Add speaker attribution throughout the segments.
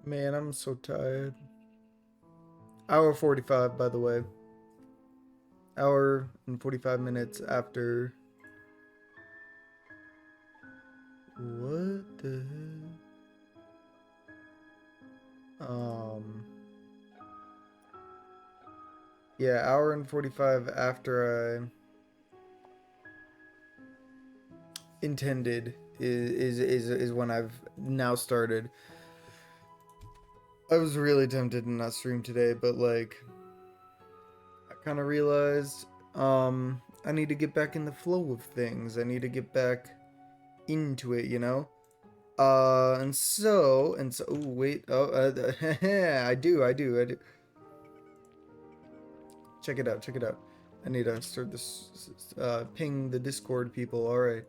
Speaker 1: Man, I'm so tired. Hour 45, by the way. Hour and 45 minutes after. What the heck? Yeah, hour and 45 after I intended is when I've now started. I was really tempted to not stream today, but like I kind of realized I need to get back in the flow of things. I need to get back into it, you know? And so, oh, wait, I do. Check it out. I need to start this, ping the Discord people, alright.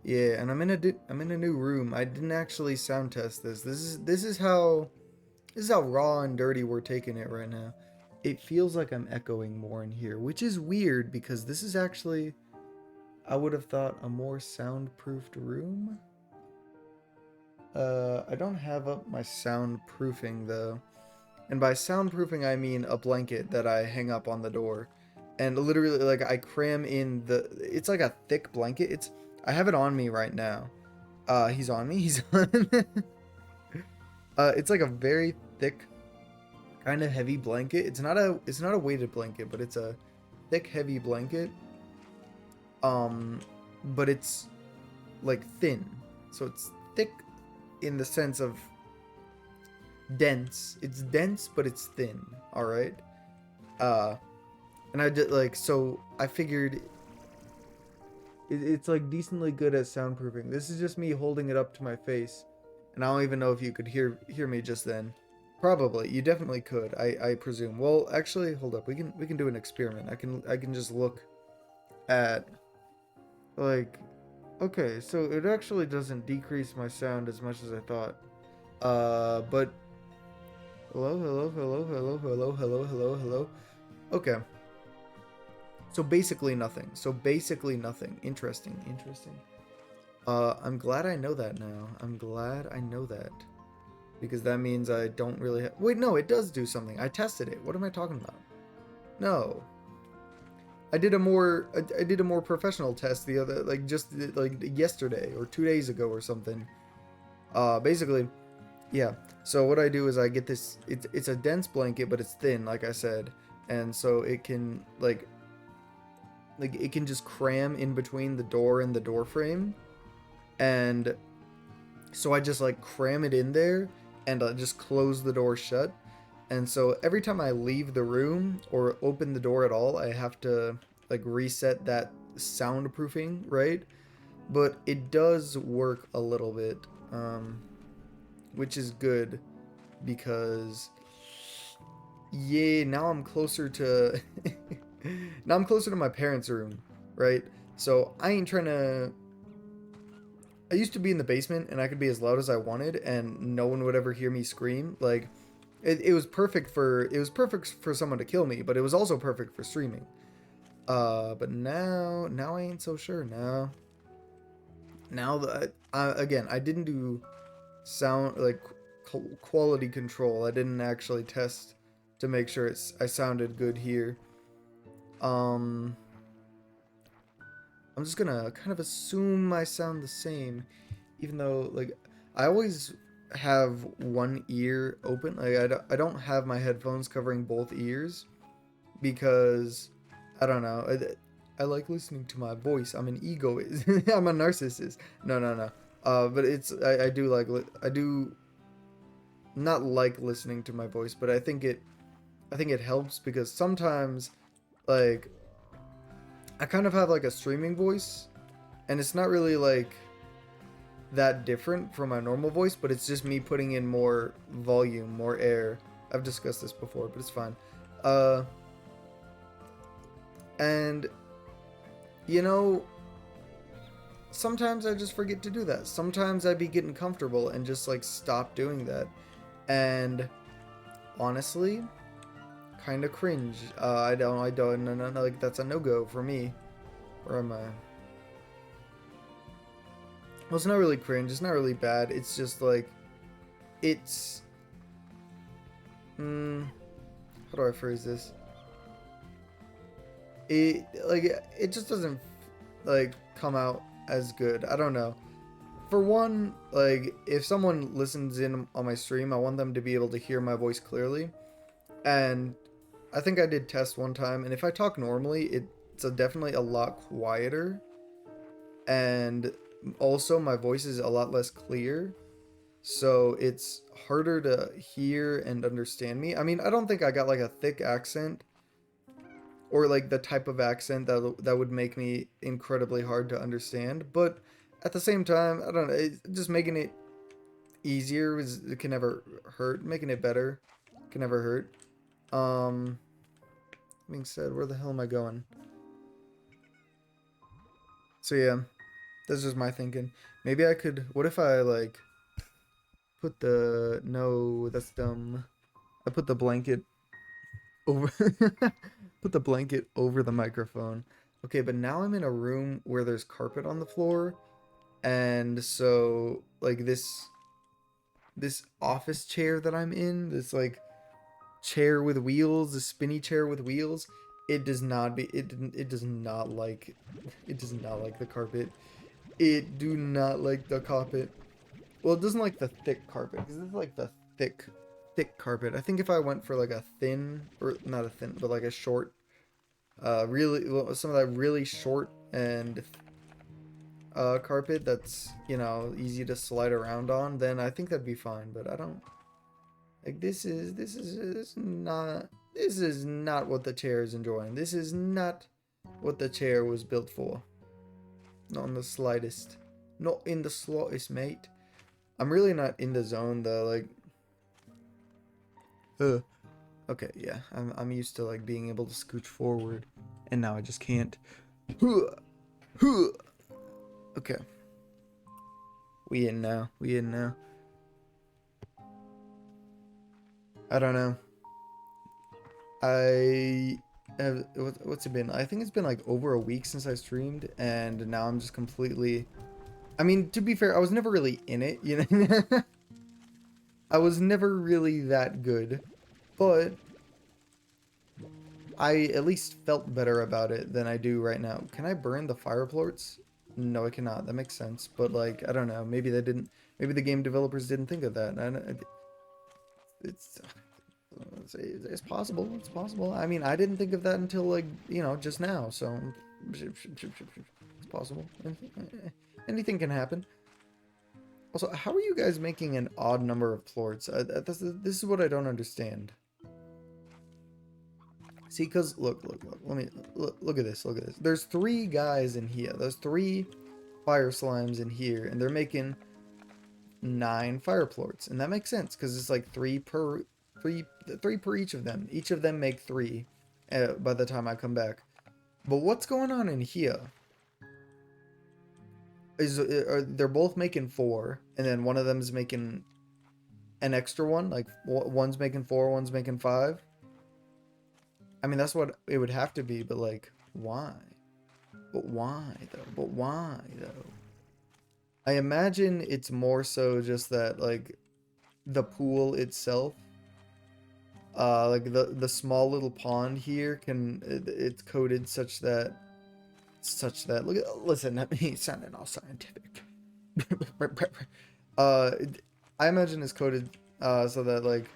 Speaker 1: Yeah, and I'm in a new room. I didn't actually sound test this. This is how raw and dirty we're taking it right now. It feels like I'm echoing more in here, which is weird because this is actually, I would have thought, a more soundproofed room. I don't have up my soundproofing though. And by soundproofing, I mean a blanket that I hang up on the door. And literally, like, I cram in it's like a thick blanket. I have it on me right now. He's on me. He's on. It's like a very thick, kind of heavy blanket. It's not a weighted blanket, but it's a thick, heavy blanket. Um, but it's like thin. So it's thick in the sense of dense. It's dense, but it's thin. All right. Uh, and I did like so. I figured it's like decently good at soundproofing. This is just me holding it up to my face, and I don't even know if you could hear me just then. Probably, you definitely could. I presume. Well, actually, hold up. We can do an experiment. I can just look at like. Okay, so it actually doesn't decrease my sound as much as I thought. But hello. Okay. So basically nothing. Interesting. I'm glad I know that now. I'm glad I know that. Because that means I don't really wait, no, it does do something. I tested it. What am I talking about? No. I did a more professional test the other just like yesterday or 2 days ago or something. Basically, yeah. So what I do is I get this it's a dense blanket but it's thin like I said. And so it can like it can just cram in between the door and the door frame, and so I just like cram it in there and just close the door shut. And so every time I leave the room or open the door at all, I have to like reset that soundproofing, right? But it does work a little bit, which is good because yeah, now I'm closer to now I'm closer to my parents' room, right? So I ain't trying to. I used to be in the basement and I could be as loud as I wanted and no one would ever hear me scream. Like it was perfect for someone to kill me, but it was also perfect for streaming. But now I ain't so sure. Now that again, I didn't do sound like quality control. I didn't actually test to make sure I sounded good here. Um, I'm just gonna kind of assume I sound the same, even though like I always have one ear open. Like I don't have my headphones covering both ears because I don't know. I like listening to my voice. I'm an egoist. I'm a narcissist. No. But I do I do not like listening to my voice, but I think it helps because sometimes like I kind of have like a streaming voice, and it's not really like that different from my normal voice, but it's just me putting in more volume, more air. I've discussed this before, but it's fine. Uh, and you know, sometimes I just forget to do that. Sometimes I be getting comfortable and just like stop doing that. And honestly, kind of cringe. I don't, no, like that's a no-go for me. Or am I? Well, it's not really cringe. It's not really bad. It's just like, it's How do I phrase this? It just doesn't like come out as good. I don't know. For one, like if someone listens in on my stream, I want them to be able to hear my voice clearly. And I think I did test one time, and if I talk normally, it's definitely a lot quieter, and also my voice is a lot less clear, so it's harder to hear and understand me. I mean, I don't think I got like a thick accent or like the type of accent that would make me incredibly hard to understand, but at the same time, I don't know, just making it easier it can never hurt. Making it better can never hurt. Being said, where the hell am I going? So yeah, that's just my thinking. Maybe I could. What if I like put the no? That's dumb. I put the blanket over. Put the blanket over the microphone. Okay, but now I'm in a room where there's carpet on the floor, and so like this office chair that I'm in, this like chair with wheels, the spinny chair with wheels, it does not be it does not like the carpet. It do not like the carpet. Well, it doesn't like the thick carpet because it's like the thick carpet. I think if I went for like a thin, or not a thin, but like a short, really well, some of that really short and carpet that's, you know, easy to slide around on, then I think that'd be fine. But I don't like this is not what the chair is enjoying. This is not what the chair was built for. Not in the slightest. Not in the slightest, mate. I'm really not in the zone though. Like, okay, yeah. I'm used to like being able to scooch forward, and now I just can't. Okay, we in now. We in now. I don't know. I have what's it been? I think it's been like over a week since I streamed, and now I'm just completely. I mean, to be fair, I was never really in it, you know. I was never really that good, but I at least felt better about it than I do right now. Can I burn the fire plorts? No, I cannot. That makes sense, but like I don't know. Maybe they didn't. Maybe the game developers didn't think of that. It's it's possible. It's possible. I mean, I didn't think of that until like, you know, just now. So it's possible. Anything can happen. Also, how are you guys making an odd number of plorts? This is what I don't understand. See, because look, let me look at this. Look at this. There's 3 guys in here. There's 3 fire slimes in here, and they're making 9 fire plorts, and that makes sense because it's like 3 per each of them. Each of them make 3 by the time I come back. But what's going on in here? They're both making 4, and then one of them is making an extra one, like one's making 4, one's making 5. I mean, that's what it would have to be, but like, why? But why though? But why though? I imagine it's more so just that like the pool itself, like the small little pond here it's coded such that look at, listen at me sounding all scientific. uh I imagine it's coded so that like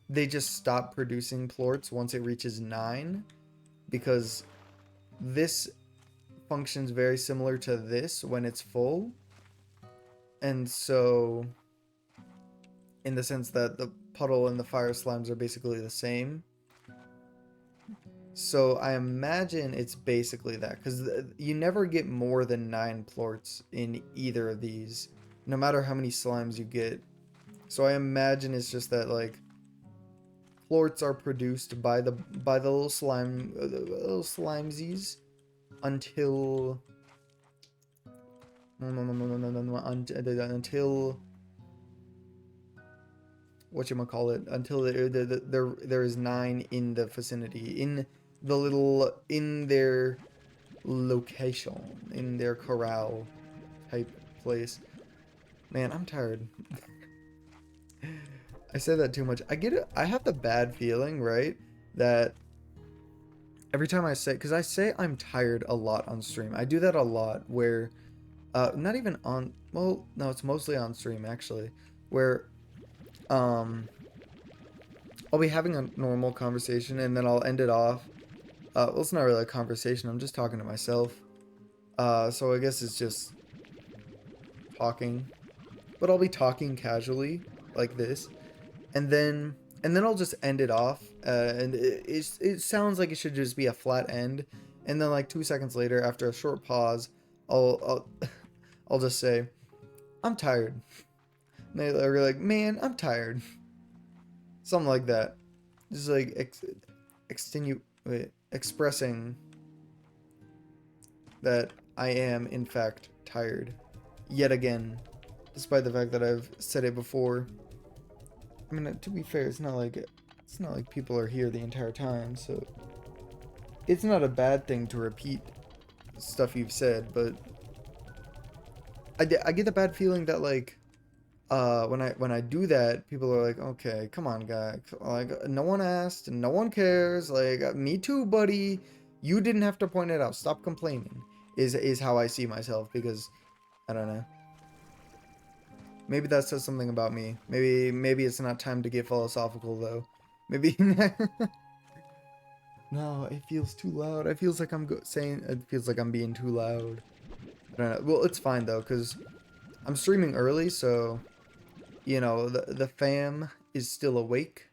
Speaker 1: they just stop producing plorts once it reaches 9, because this functions very similar to this when it's full, and so in the sense that the puddle and the fire slimes are basically the same. So I imagine it's basically that, because you never get more than 9 plorts in either of these, no matter how many slimes you get. So I imagine it's just that like plorts are produced by the little little slimesies until until whatchamacallit, until there is 9 in the vicinity, in their location, in their corral type place. Man, I'm tired. I say that too much. I get it. I have the bad feeling, right, that every time I say, because I say I'm tired a lot on stream. I do that a lot where, not even on, well, no, it's mostly on stream actually, where, um, I'll be having a normal conversation and then I'll end it off. Well, it's not really a conversation. I'm just talking to myself. So I guess it's just talking, but I'll be talking casually like this, and then I'll just end it off, and it sounds like it should just be a flat end, and then like 2 seconds later, after a short pause, I'll I'll just say, I'm tired. And they're like, man, I'm tired. Something like that. Just like expressing that I am in fact tired. Yet again, despite the fact that I've said it before. I mean, to be fair, it's not like people are here the entire time, so it's not a bad thing to repeat stuff you've said, but I get the bad feeling that like when I do that, people are like, okay, come on, guy, like no one asked, no one cares, like me too, buddy. You didn't have to point it out. Stop complaining. Is how I see myself, because I don't know. Maybe that says something about me. Maybe it's not time to get philosophical though. Maybe no, it feels too loud. It feels like saying it feels like I'm being too loud. I don't know. Well, it's fine though, cuz I'm streaming early, so you know, the fam is still awake.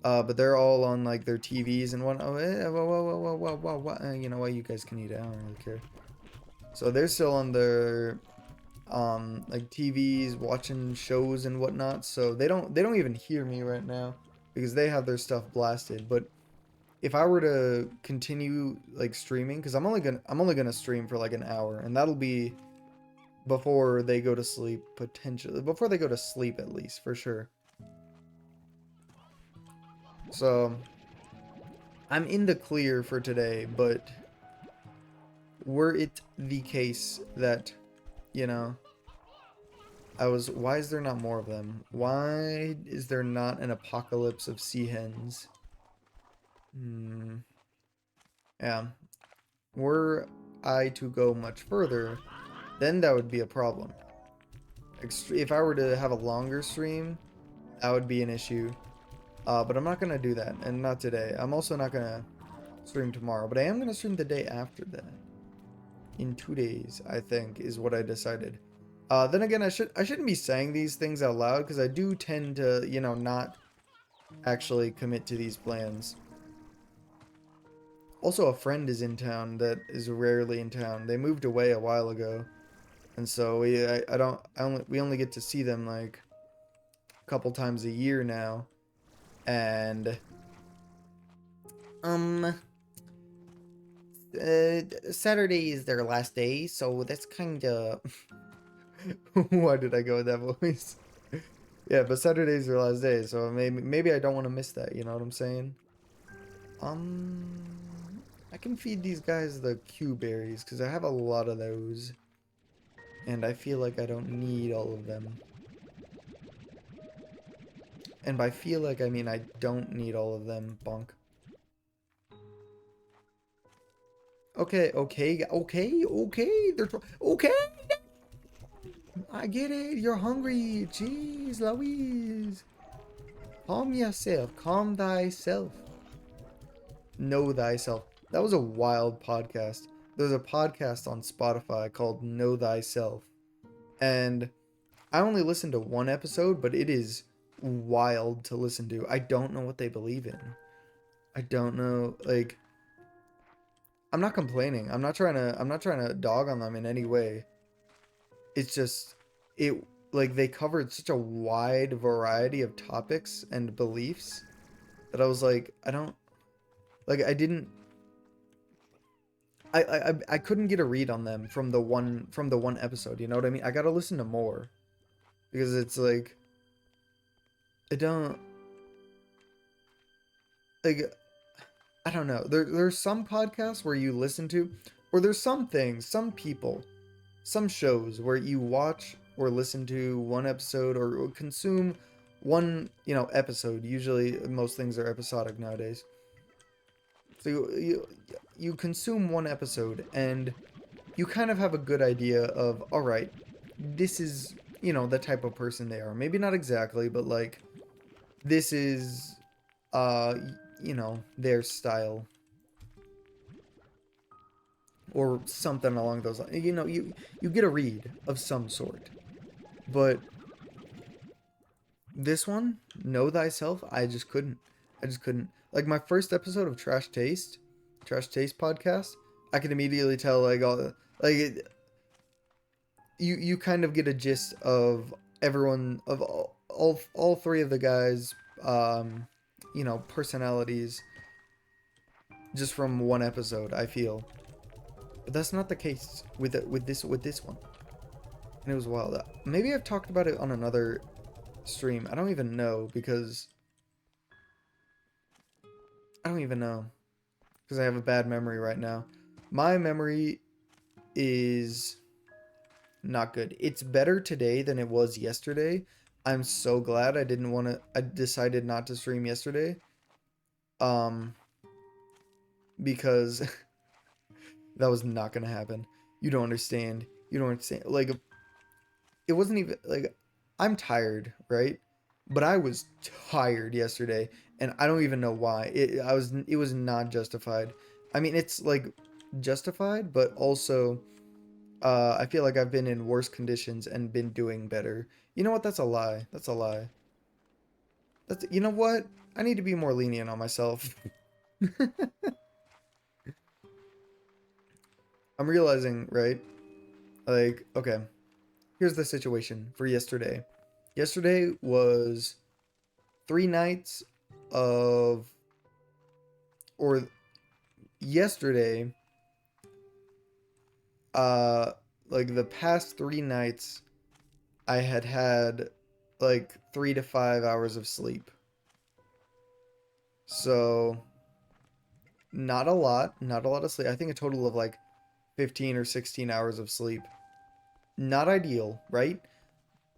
Speaker 1: But they're all on like their TVs and whatnot. You know what, you guys can eat it. I don't really care. So they're still on their like TVs, watching shows and whatnot, so they don't even hear me right now because they have their stuff blasted. But if I were to continue like streaming, because I'm only gonna stream for like an hour, and that'll be before they go to sleep, potentially before they go to sleep, at least for sure. So I'm in the clear for today, but were it the case that, you know, why is there not more of them? Why is there not an apocalypse of sea hens? Yeah. Were I to go much further, then that would be a problem. If I were to have a longer stream, that would be an issue. But I'm not gonna do that, and not today. I'm also not gonna stream tomorrow, but I am gonna stream the day after that. In 2 days, I think, is what I decided. Then again, I shouldn't be saying these things out loud, because I do tend to, you know, not actually commit to these plans. Also, a friend is in town that is rarely in town. They moved away a while ago, and so we only get to see them like a couple times a year now, and Saturday is their last day, so that's kind of. Why did I go with that voice? Yeah, but Saturday's their last day, so maybe I don't want to miss that, you know what I'm saying? I can feed these guys the Q berries, because I have a lot of those. And I feel like I don't need all of them. And by feel like, I mean I don't need all of them, bonk. Okay, okay, okay, okay, okay! I get it, you're hungry, jeez Louise. Calm yourself, calm thyself. Know thyself. That was a wild podcast. There's a podcast on Spotify called Know Thyself. And I only listened to one episode, but it is wild to listen to. I don't know what they believe in. I don't know, like, I'm not complaining. I'm not trying to dog on them in any way. It's just like they covered such a wide variety of topics and beliefs that I was like, I don't like I didn't I couldn't get a read on them from the one episode, you know what I mean? I gotta listen to more. Because it's like I don't like I don't know. There's some podcasts where you listen to, or there's some things, some people, some shows where you watch or listen to one episode or consume episode. Usually most things are episodic nowadays. So you consume one episode and you kind of have a good idea of, all right, this is, the type of person they are. Maybe not exactly, but like this is uh their style or something along those lines. You get a read of some sort. But this one, Know Thyself, I just couldn't. I just couldn't. Like my first episode of Trash Taste podcast, I could immediately tell like you kind of get a gist of everyone of all three of the guys personalities just from one episode, I feel. But that's not the case with this one. And it was wild. Maybe I've talked about it on another stream. I don't even know because I don't even know because I have a bad memory right now. My memory is not good. It's better today than it was yesterday. I'm so glad I decided not to stream yesterday. Um because that was not going to happen. You don't understand. You don't understand. Like it wasn't even like I'm tired, right? But I was tired yesterday, and I don't even know why. It was not justified. I mean, it's like justified, but also I feel like I've been in worse conditions and been doing better. You know what? That's a lie. That's a lie. You know what? I need to be more lenient on myself. I'm realizing, right? Like, okay, here's the situation for yesterday. Yesterday was 3 nights of, or yesterday, uh, like the past 3 nights, I had like 3 to 5 hours of sleep. So, not a lot of sleep. I think a total of like 15 or 16 hours of sleep. Not ideal, right?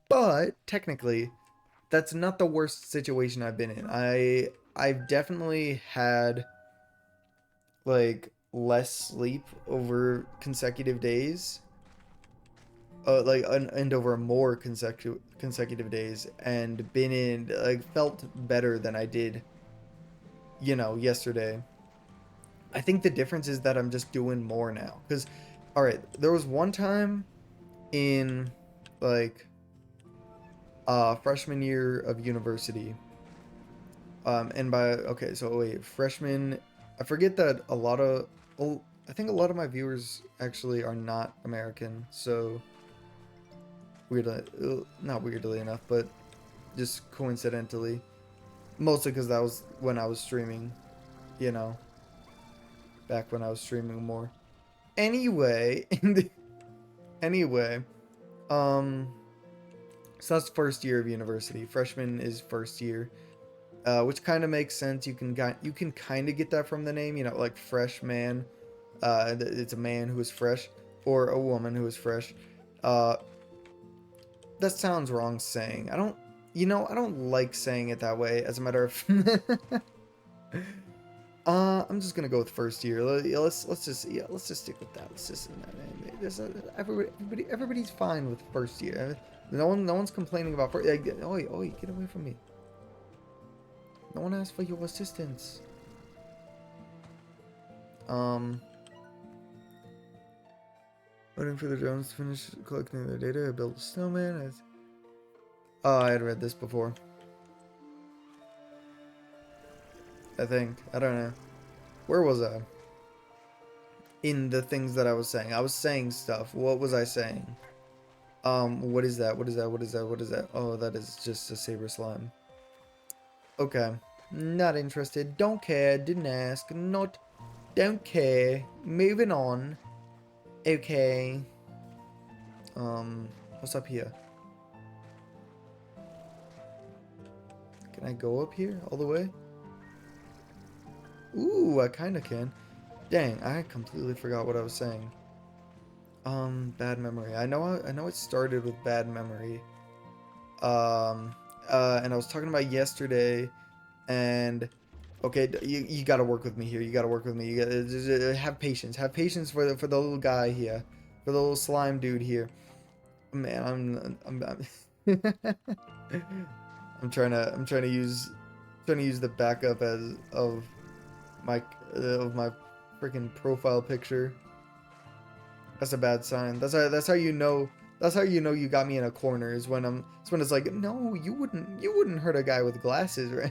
Speaker 1: But technically, that's not the worst situation I've been in. I've definitely had like less sleep over consecutive days. And over more consecutive days and been in like felt better than I did, yesterday. I think the difference is that I'm just doing more now cuz all right, there was one time in like freshman year of university. And by okay, so wait, freshman. I forget that I think a lot of my viewers actually are not American, so not weirdly enough, but just coincidentally, mostly because that was when I was streaming, you know, back when I was streaming more. Anyway, anyway, um, so that's first year of university. Freshman is first year. Which kind of makes sense. You can kind of get that from the name, like fresh man. It's a man who is fresh, or a woman who is fresh. Uh, that sounds wrong saying. I don't like saying it that way. As a matter of, I'm just gonna go with first year. Let's just stick with that. Let's just everybody's fine with first year. No one's complaining about first. Oi, get away from me. No one asked for your assistance. Waiting for the drones to finish collecting their data. I built a snowman. I had read this before. I think. I don't know. Where was I? In the things that I was saying. I was saying stuff. What was I saying? What is that? What is that? What is that? What is that? Oh, that is just a saber slime. Okay. Not interested. Don't care. Didn't ask. Don't care. Moving on. Okay. What's up here? Can I go up here all the way? Ooh, I kinda can. Dang, I completely forgot what I was saying. Bad memory. I know it started with bad memory. and I was talking about yesterday, and okay, you gotta work with me here. You gotta work with me. You gotta just, have patience. Have patience for the little guy here, for the little slime dude here. Man, I'm trying to use the backup as my of my freaking profile picture. That's a bad sign. That's how you know. That's how you know you got me in a corner. Is when it's like, no, you wouldn't hurt a guy with glasses, right?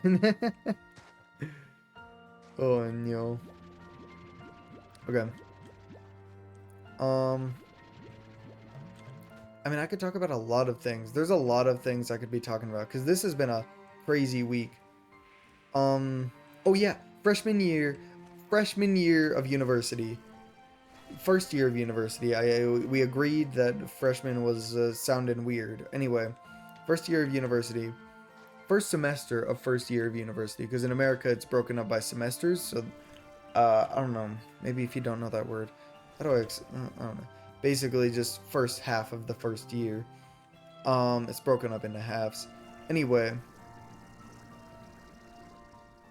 Speaker 1: Oh no. Okay. Um. I mean, I could talk about a lot of things. There's a lot of things I could be talking about because this has been a crazy week. Oh yeah, freshman year of university. First year of university. We agreed that freshman was sounding weird. Anyway, first year of university. First semester of first year of university, because in America it's broken up by semesters. So, I don't know. Maybe if you don't know that word, how do I don't know. Basically, just first half of the first year. It's broken up into halves. Anyway,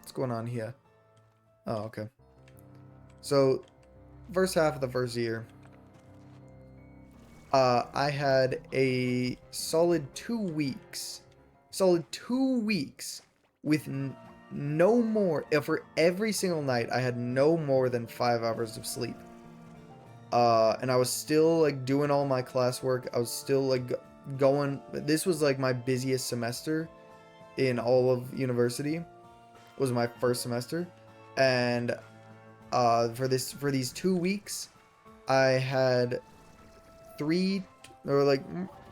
Speaker 1: what's going on here? Oh, okay. So, first half of the first year, I had a solid 2 weeks with no more. For every single night, I had no more than 5 hours of sleep. And I was still like doing all my classwork. I was still like going. This was like my busiest semester in all of university. Was my first semester, and for these 2 weeks, I had three or like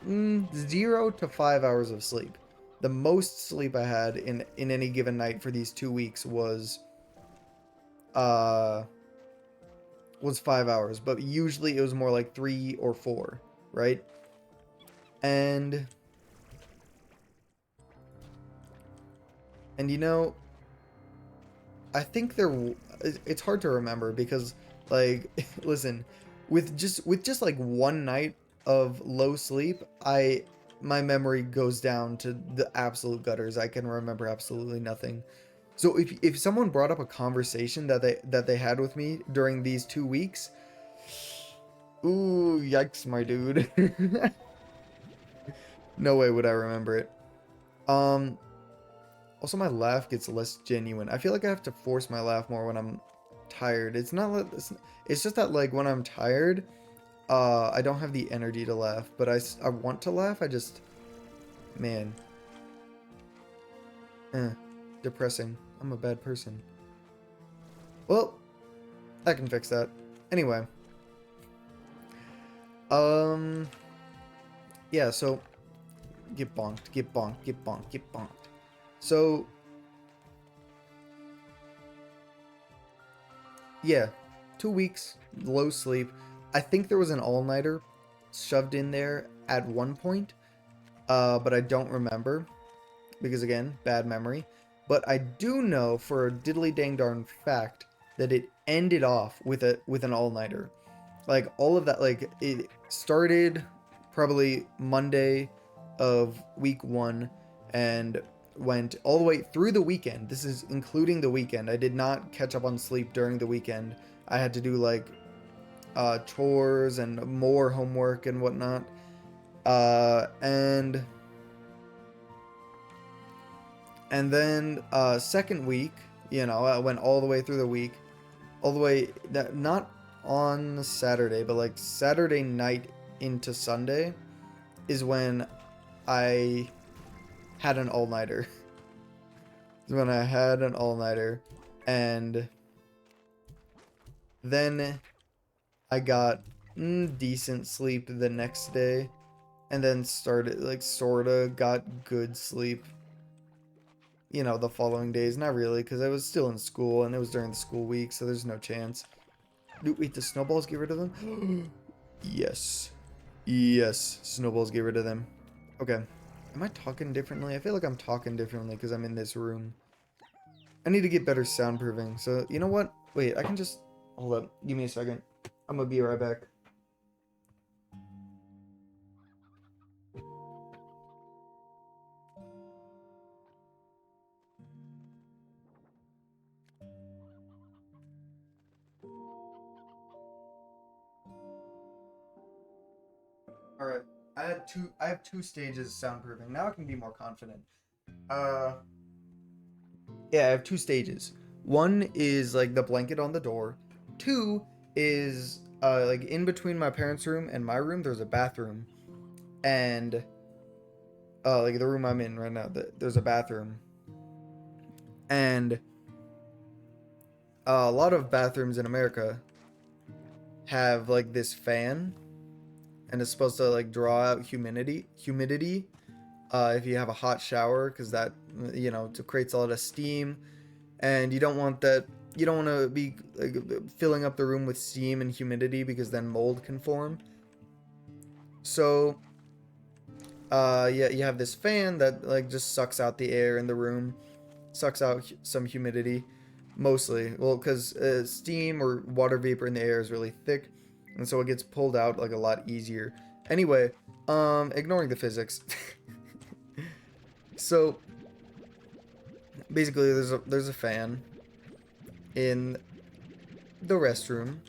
Speaker 1: 0 to 5 hours of sleep. The most sleep I had in any given night for these 2 weeks uh was 5 hours, but usually it was more like 3 or 4, right? And you know, I think it's hard to remember because like listen, with just like one night of low sleep, my memory goes down to the absolute gutters. I can remember absolutely nothing. So if someone brought up a conversation that they had with me during these 2 weeks, ooh, yikes, my dude. No way would I remember it. Um Also, my laugh gets less genuine. I feel like I have to force my laugh more when I'm tired. It's not like it's just that like when I'm tired, I don't have the energy to laugh, but I want to laugh. I just, man, eh, depressing. I'm a bad person. Well, I can fix that. Anyway, um, yeah. So get bonked, get bonked, get bonked, get bonked. So yeah, 2 weeks, low sleep. I think there was an all-nighter shoved in there at one point, but I don't remember because again, bad memory. But I do know for a diddly dang darn fact that it ended off with an all-nighter. Like all of that, like it started probably Monday of week 1 and went all the way through the weekend. This is including the weekend. I did not catch up on sleep during the weekend. I had to do like chores and more homework and whatnot. And then second week, I went all the way through the week, all the way that not on Saturday, but like Saturday night into Sunday is when I had an all-nighter. Is when I had an all-nighter, and then I got decent sleep the next day, and then started like sorta got good sleep. The following days, not really, because I was still in school and it was during the school week, so there's no chance. Wait, the snowballs get rid of them? Yes. Yes, snowballs get rid of them. Okay. Am I talking differently? I feel like I'm talking differently because I'm in this room. I need to get better soundproofing. So, you know what? Wait, I can just... Hold up. Give me a second. I'm gonna be right back. All right. I have two stages of soundproofing. Now I can be more confident. Uh, yeah, I have two stages. One is like the blanket on the door. Two is like in between my parents' room and my room. There's a bathroom, and like the room I'm in right now, there's a bathroom, and a lot of bathrooms in America have like this fan, and it's supposed to like draw out humidity if you have a hot shower, because that, you know, it creates a lot of steam, and you don't want that. You don't want to be like, filling up the room with steam and humidity, because then mold can form. So yeah, you have this fan that like just sucks out the air in the room, sucks out some humidity, mostly. Well, because steam or water vapor in the air is really thick, and so it gets pulled out like a lot easier. Anyway, ignoring the physics. So basically, there's a fan in the restroom,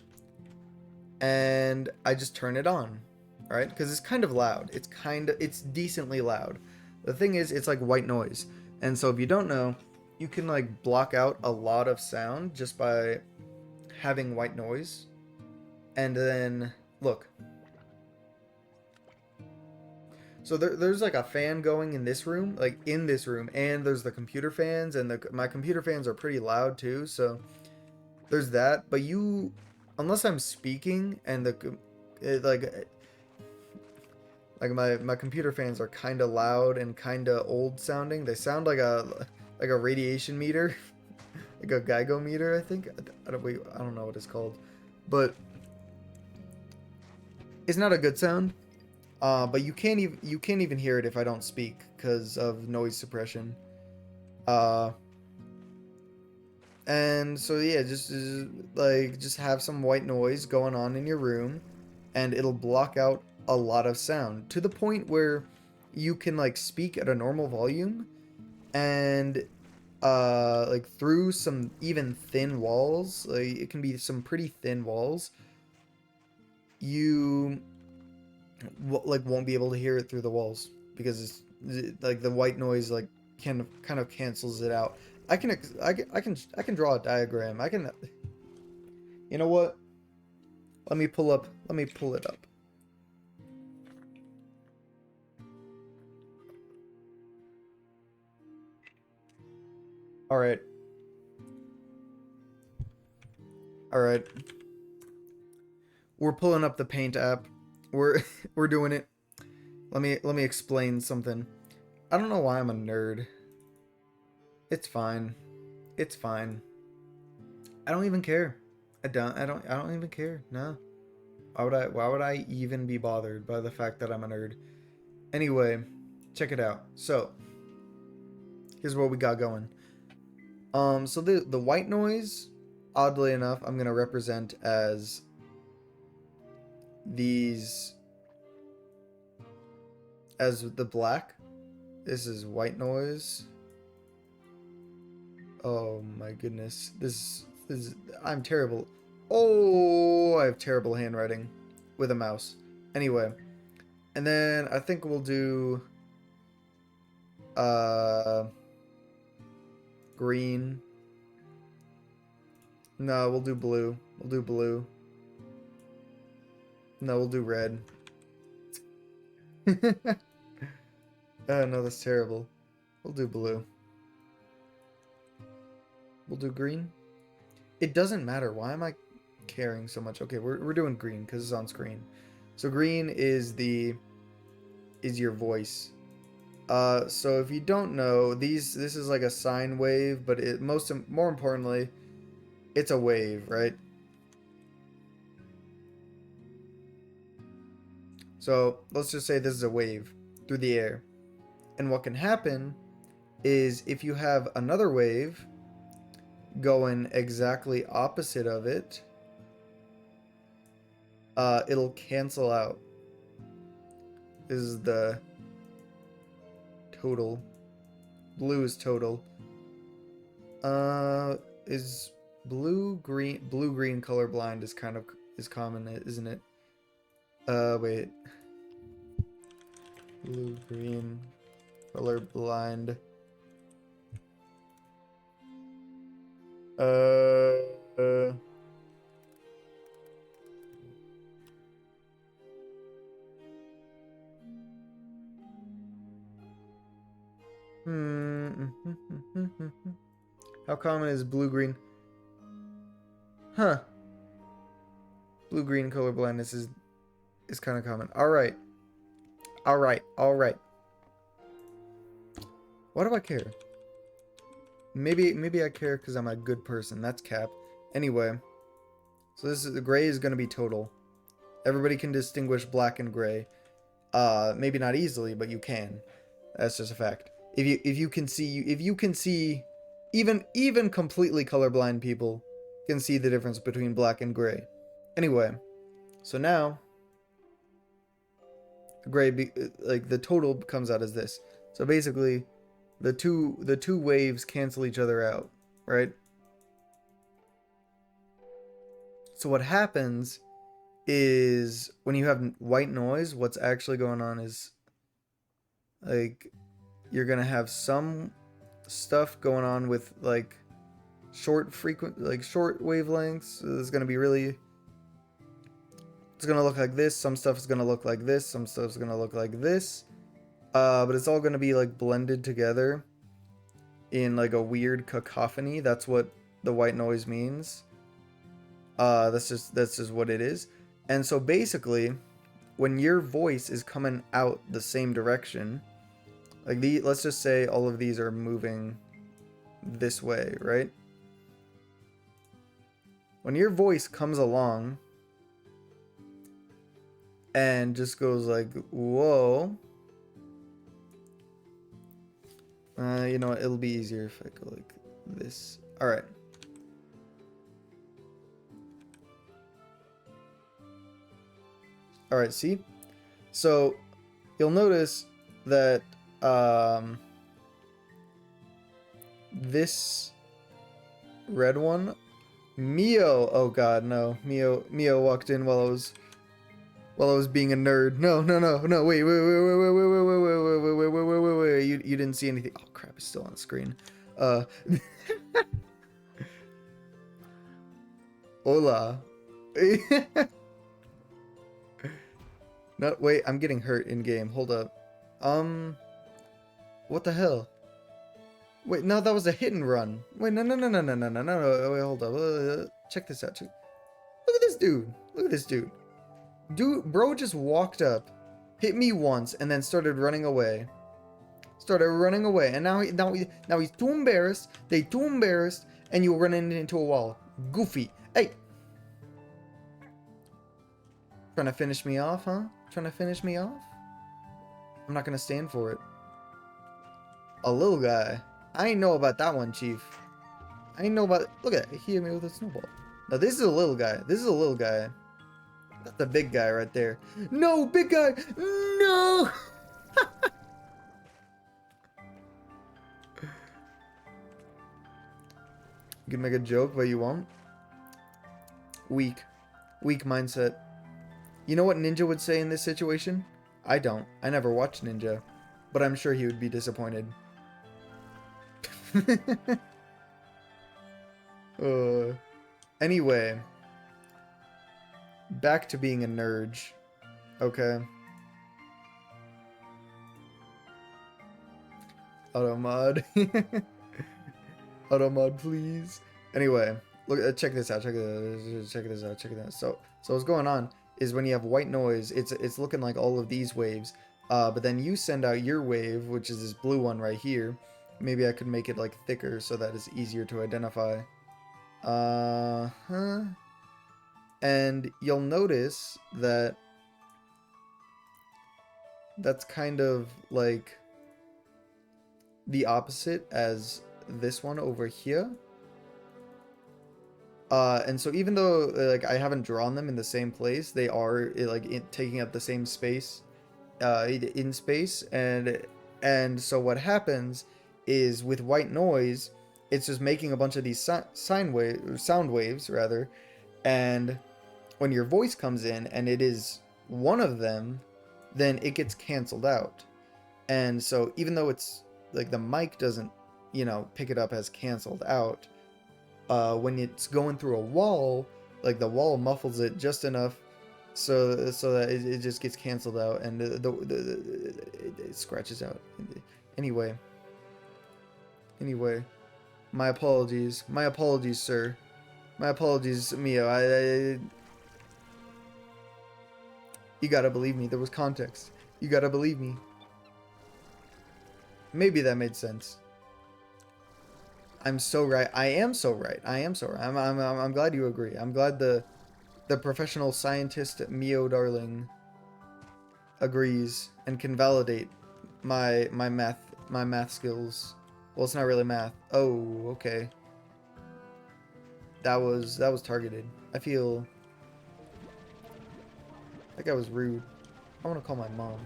Speaker 1: and I just turn it on, right? Because it's kind of loud. It's decently loud. The thing is, it's like white noise, and so if you don't know, you can like block out a lot of sound just by having white noise. And then look, so there's like a fan going in this room, like in this room, and there's the computer fans, and my computer fans are pretty loud too. So there's that. But unless I'm speaking and like my computer fans are kind of loud and kind of old sounding. They sound like a radiation meter, like a Geico meter, I think. I don't know what it's called, but it's not a good sound. But you can't even hear it if I don't speak because of noise suppression. Uh, and so yeah, just have some white noise going on in your room, and it'll block out a lot of sound to the point where you can like speak at a normal volume, and like through some even thin walls, like it can be some pretty thin walls, you like won't be able to hear it through the walls, because like the white noise like kind of cancels it out. I can draw a diagram. I can, you know what? Let me pull it up. All right. All right. We're pulling up the Paint app. We're we're doing it. Let me explain something. I don't know why I'm a nerd. It's fine. It's fine. I don't even care. I don't even care. No. Why would I even be bothered by the fact that I'm a nerd? Anyway, check it out. So, here's what we got going. So the white noise, oddly enough, I'm going to represent as these, as the black. This is white noise. Oh my goodness. I'm terrible. Oh, I have terrible handwriting with a mouse. Anyway, and then I think we'll do green. No, we'll do blue. We'll do blue. No, we'll do red. Oh no, that's terrible. We'll do blue. We'll do green. It doesn't matter. Why am I caring so much? Okay, we're doing green because it's on screen. So green is your voice. So if you don't know, this is like a sine wave, but more importantly, it's a wave, right? So let's just say this is a wave through the air. And what can happen is if you have another wave going exactly opposite of it, it'll cancel out. This is the total. Blue is total. Is blue green colorblind is common, isn't it? Wait. Blue, green, colorblind. Uh, hmm. How common is blue-green? Huh. Blue-green colorblindness is kind of common. All right. All right. All right. Why do I care? Maybe I care because I'm a good person. That's cap. Anyway, so this is the gray is going to be total. Everybody can distinguish black and gray. Maybe not easily, but you can. That's just a fact. If you can see even completely colorblind people can see the difference between black and gray. Anyway, so now like the total comes out as this. So basically, the two waves cancel each other out, right? So what happens is when you have white noise, what's actually going on is like you're gonna have some stuff going on with like short wavelengths. It's gonna be really, it's gonna look like this. Some stuff is gonna look like this. Some stuff is gonna look like this. But it's all gonna be like blended together in like a weird cacophony. That's what the white noise means. That's just what it is. And so basically, when your voice is coming out the same direction, like let's just say all of these are moving this way, right? When your voice comes along and just goes like, whoa. You know what? It'll be easier if I go like this. All right. All right, see? So you'll notice that this red one, Mio, oh god, no. Mio walked in while I was being a nerd. No, wait, you didn't see anything. Oh crap, it's still on the screen. Hola. No, wait, I'm getting hurt in game. Hold up. What the hell? Wait, no, that was a hit and run. Wait, no. Wait, hold up. Check this out. Look at this dude. Look at this dude. Bro just walked up, hit me once, and then started running away. And now he's too embarrassed. They too embarrassed, and you're running into a wall. Goofy. Hey. Trying to finish me off, huh? Trying to finish me off? I'm not gonna stand for it. A little guy. I ain't know about that one, Chief. I ain't know about... Look at that. He hit me with a snowball. Now, this is a little guy. That's the big guy right there. No, big guy! No! You can make a joke, but you won't. Weak mindset. You know what Ninja would say in this situation? I don't. I never watched Ninja. But I'm sure he would be disappointed. Anyway. Back to being a nerd. Okay. Automod. Automod, please. Anyway. Look, check this out. Check this out. So what's going on is when you have white noise, it's looking like all of these waves. But then you send out your wave, which is this blue one right here. Maybe I could make it like thicker so that it's easier to identify. And you'll notice that that's kind of like the opposite as this one over here. And so even though like I haven't drawn them in the same place, they are like taking up the same space in space. And so what happens is with white noise, it's just making a bunch of these sound waves rather, and when your voice comes in and it is one of them, then it gets canceled out. And so even though it's like the mic doesn't, you know, pick it up as canceled out, when it's going through a wall, like the wall muffles it just enough so that it just gets canceled out, and it scratches out. Anyway, my apologies, sir. My apologies, Mio. You gotta believe me. There was context. You gotta believe me. Maybe that made sense. I'm so right. I am so right. I'm glad you agree. I'm glad the professional scientist Mio darling agrees and can validate my math skills. Well, it's not really math. Oh, okay. That was targeted. I feel like I was rude. I want to call my mom.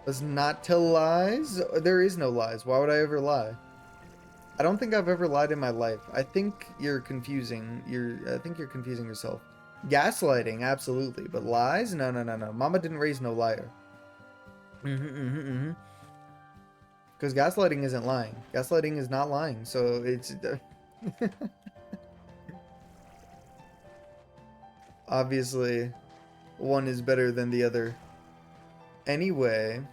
Speaker 1: Let's not tell lies. There is no lies. Why would I ever lie? I don't think I've ever lied in my life. I think you're confusing. I think you're confusing yourself. Gaslighting, absolutely, but lies? No. Mama didn't raise no liar. Because gaslighting isn't lying. Gaslighting is not lying. So it's obviously one is better than the other. Anyway,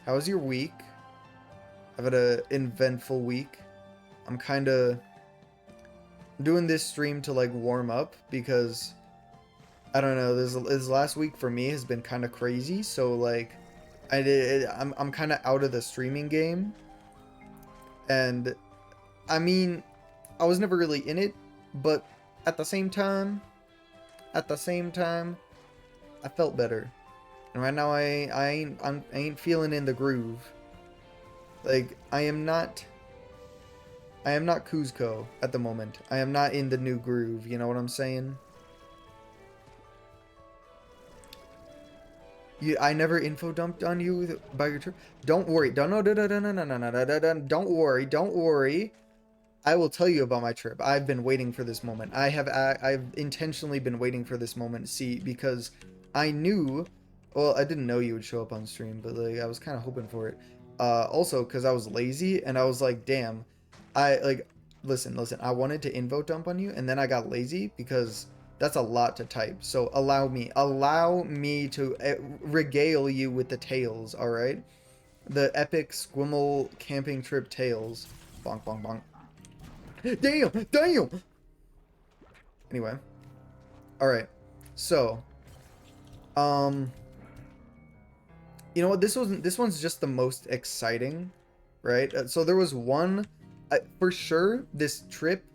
Speaker 1: how was your week? I've had an eventful week. I'm kind of doing this stream to like warm up because I don't know, this last week for me has been kind of crazy. So like I'm kind of out of the streaming game, and I mean, I was never really in it, but at the same time, I felt better. And right now I ain't feeling in the groove. Like I am not Kuzco at the moment. I am not in the new groove, you know what I'm saying? I never info dumped on you about your trip. Don't worry. Don't worry. Don't worry. I will tell you about my trip. I've been waiting for this moment. I've intentionally been waiting for this moment. See, because I knew, well, I didn't know you would show up on stream, but like I was kind of hoping for it. Also, because I was lazy and I was like, damn, listen. I wanted to info dump on you, and then I got lazy because that's a lot to type. So allow me to regale you with the tales. All right, the epic Squimble camping trip tales. Bonk, bonk, bonk. Damn. Anyway, all right. So, you know what? This one's just the most exciting, right? So there was one, for sure. This trip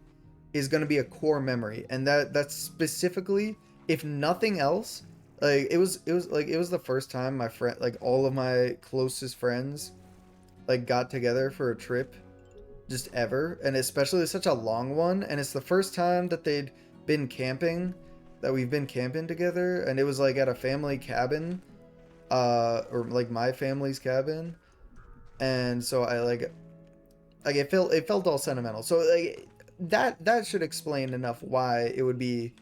Speaker 1: is going to be a core memory, and that's specifically, if nothing else, like it was the first time my friend, like all of my closest friends, like got together for a trip, just ever, and especially such a long one, and it's the first time that we've been camping together, and it was like at a family cabin, or like my family's cabin, and so I like it felt all sentimental. So like that should explain enough why it would be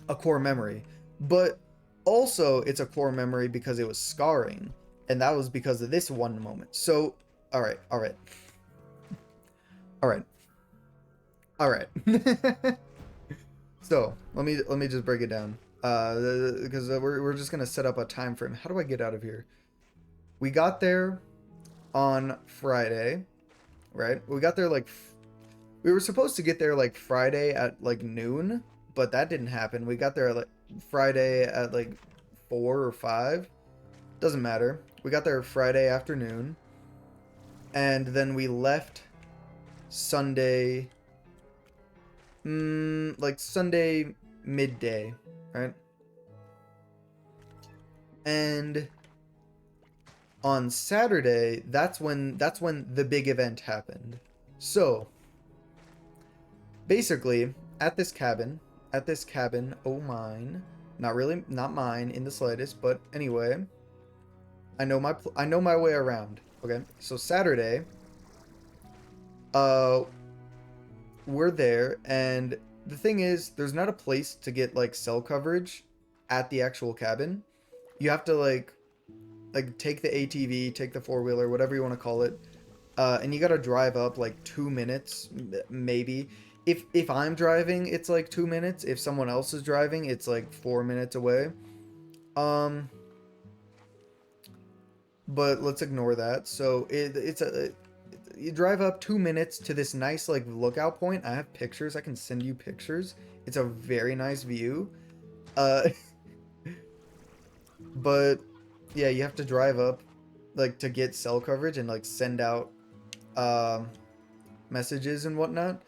Speaker 1: a core memory. But also it's a core memory because it was scarring, and that was because of this one moment. So all right. So let me just break it down, because we're just gonna set up a time frame. How do I get out of here? We got there on Friday, right? We got there like we were supposed to get there like Friday at like noon, but that didn't happen. We got there like Friday at like 4 or 5. Doesn't matter. We got there Friday afternoon, and then we left Sunday, like Sunday midday, right? And on Saturday, that's when the big event happened. So basically, at this cabin, oh mine, not mine in the slightest, but anyway, I know my way around. Okay, so Saturday, we're there, and the thing is, there's not a place to get like cell coverage at the actual cabin. You have to like take the ATV, take the four-wheeler, whatever you want to call it, and you gotta drive up like 2 minutes, maybe. If I'm driving, it's like 2 minutes. If someone else is driving, it's like 4 minutes away. Um, but let's ignore that. So you drive up 2 minutes to this nice like lookout point. I have pictures. I can send you pictures. It's a very nice view. Uh, but yeah, you have to drive up like to get cell coverage and like send out messages and whatnot.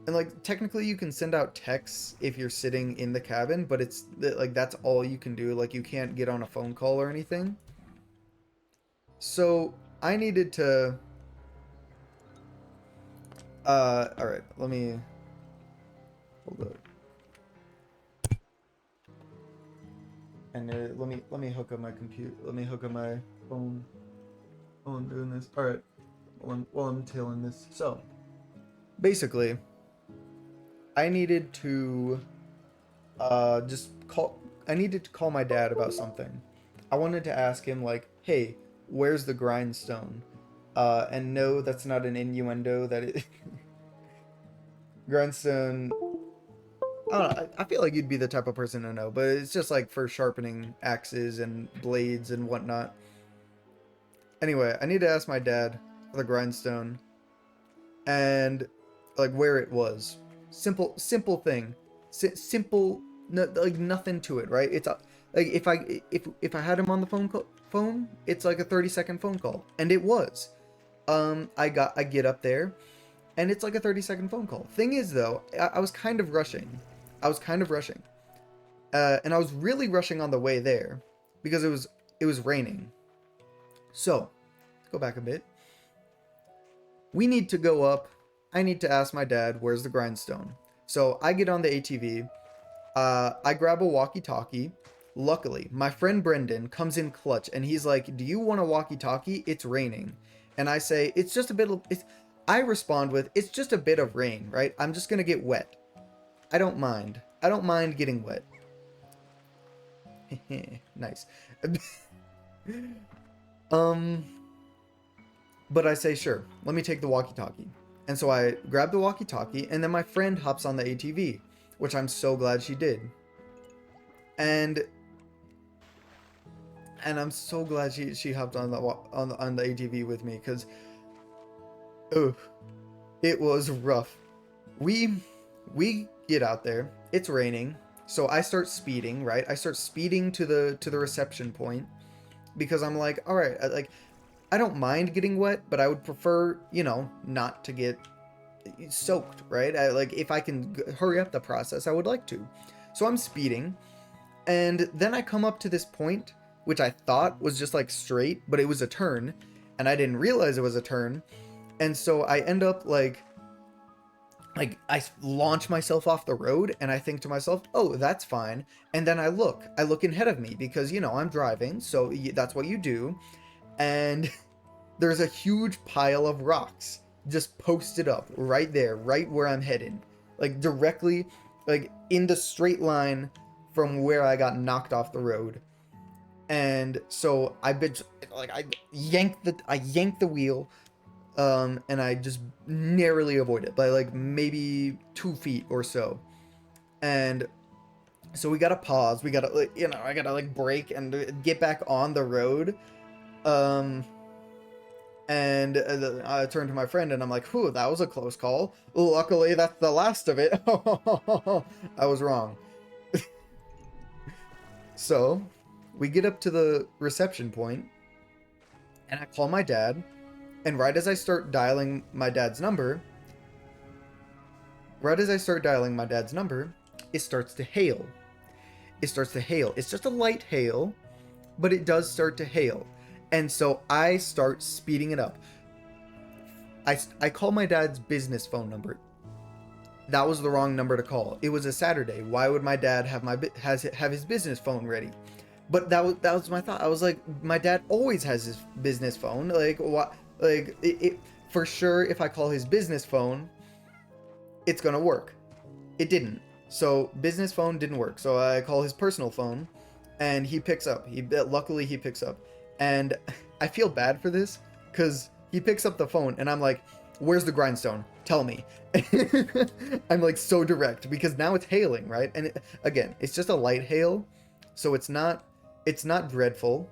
Speaker 1: And like technically you can send out texts if you're sitting in the cabin, but it's like that's all you can do. Like you can't get on a phone call or anything. So I needed to all right, let me hold up. And let me hook up my computer. Let me hook up my phone while I'm doing this. All right, while I'm tailing this. So basically, I needed to just call. I needed to call my dad about something. I wanted to ask him like, "Hey, where's the grindstone?" And no, that's not an innuendo. That it grindstone. I don't know, I feel like you'd be the type of person to know, but it's just like for sharpening axes and blades and whatnot. Anyway, I need to ask my dad for the grindstone and like where it was. Simple thing. Simple, no, like nothing to it, right? It's a, like if I had him on the phone, it's like a 30-second phone call, and it was. I get up there, and it's like a 30-second phone call. Thing is though, I was kind of rushing. And I was really rushing on the way there because it was raining. So, let's go back a bit. We need to go up. I need to ask my dad, where's the grindstone? So I get on the ATV. I grab a walkie-talkie. Luckily, my friend Brendan comes in clutch, and he's like, "Do you want a walkie-talkie? It's raining." And I say, "It's just a bit of." I respond with, "It's just a bit of rain, right? I'm just gonna get wet. I don't mind. I don't mind getting wet." Nice. But I say, "Sure, let me take the walkie-talkie." And so I grab the walkie-talkie, and then my friend hops on the ATV, which I'm so glad she did. And I'm so glad she hopped on the ATV with me, because it was rough. We get out there. It's raining, so I start speeding. Right, I start speeding to the reception point because I'm like, all right, I don't mind getting wet, but I would prefer, not to get soaked, right? Like if I can hurry up the process, I would like to. So I'm speeding, and then I come up to this point, which I thought was just like straight, but it was a turn, and I didn't realize it was a turn, and so I end up like I launch myself off the road, and I think to myself, oh, that's fine. And then I look ahead of me because, I'm driving, so that's what you do. And there's a huge pile of rocks just posted up right there, right where I'm headed. Like directly, like in the straight line from where I got knocked off the road. And so I yanked the wheel, and I just narrowly avoid it by like maybe 2 feet or so. And so we gotta pause. We gotta, I gotta like brake and get back on the road. And I turned to my friend and I'm like, "Whew, that was a close call. Luckily, that's the last of it." I was wrong. So we get up to the reception point, and I call my dad. And right as I start dialing my dad's number, it starts to hail. It's just a light hail, but it does start to hail. And so I start speeding it up. I call my dad's business phone number. That was the wrong number to call. It was a Saturday. Why would my dad have his business phone ready? But that was my thought. I was like, my dad always has his business phone. Like what? Like it for sure. If I call his business phone, it's gonna work. It didn't. So business phone didn't work. So I call his personal phone, and he picks up. Luckily he picks up, and I feel bad for this because he picks up the phone, and I'm like, "Where's the grindstone? Tell me." I'm like so direct because now it's hailing, right? And again, it's just a light hail, so it's not dreadful,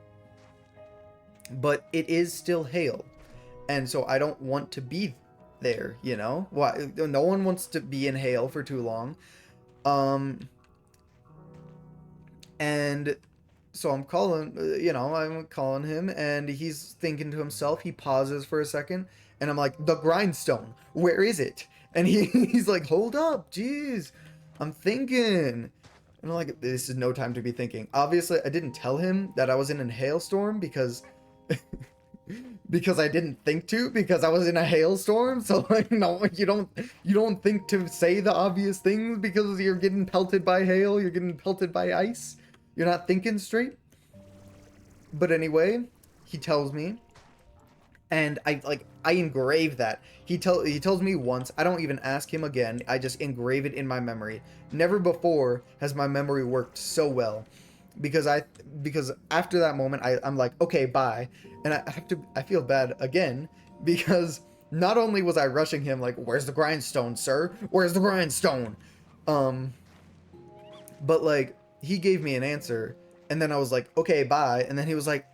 Speaker 1: but it is still hail, and so I don't want to be there. You know, why? No one wants to be in hail for too long. And so I'm calling him, and he's thinking to himself. He pauses for a second, and I'm like, "The grindstone, where is it?" And he's like, "Hold up, jeez, I'm thinking." And I'm like, "This is no time to be thinking." Obviously, I didn't tell him that I was in a hailstorm because I didn't think to, because I was in a hailstorm. So like, no, you don't think to say the obvious things because you're getting pelted by hail, you're getting pelted by ice. You're not thinking straight. But anyway, he tells me, and I engrave that. He tells me once. I don't even ask him again. I just engrave it in my memory. Never before has my memory worked so well, because after that moment I'm like, okay, bye. And I feel bad again because not only was I rushing him like, "Where's the grindstone, sir? Where's the grindstone?" But like, he gave me an answer, and then I was like, "Okay, bye." And then he was like,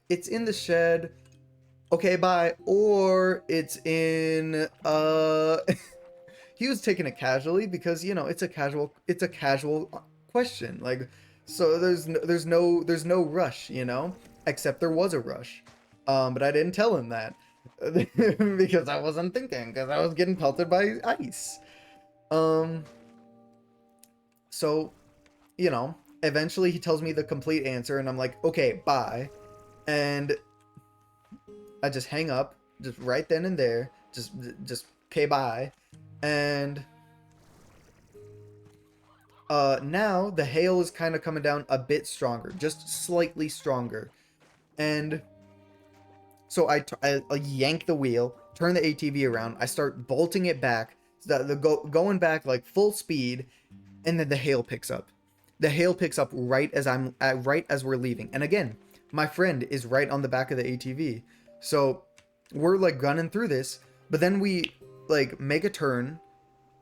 Speaker 1: "It's in the shed." Okay, bye. Or it's in he was taking it casually because, it's a casual question. Like, so there's no rush, except there was a rush. But I didn't tell him that because I wasn't thinking, because I was getting pelted by ice. So, eventually he tells me the complete answer, and I'm like, "Okay, bye." And I just hang up, just right then and there, just okay, bye. And now the hail is kind of coming down a bit stronger, just slightly stronger. And so I yank the wheel, turn the ATV around, I start bolting it back, going back like full speed, and then the hail picks up. The hail picks up right as we're leaving. And again, my friend is right on the back of the ATV. So we're like gunning through this, but then we like make a turn.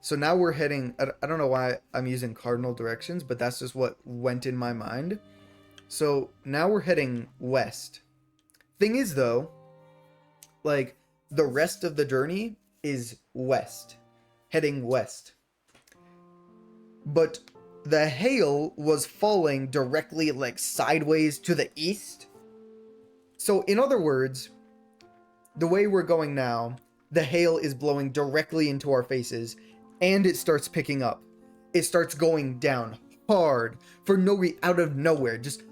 Speaker 1: So now we're heading, I don't know why I'm using cardinal directions, but that's just what went in my mind. So now we're heading west. Thing is though, like, the rest of the journey is west, heading west. But the hail was falling directly like sideways to the east. So in other words, the way we're going now, the hail is blowing directly into our faces, and it starts picking up. It starts going down hard for out of nowhere. Just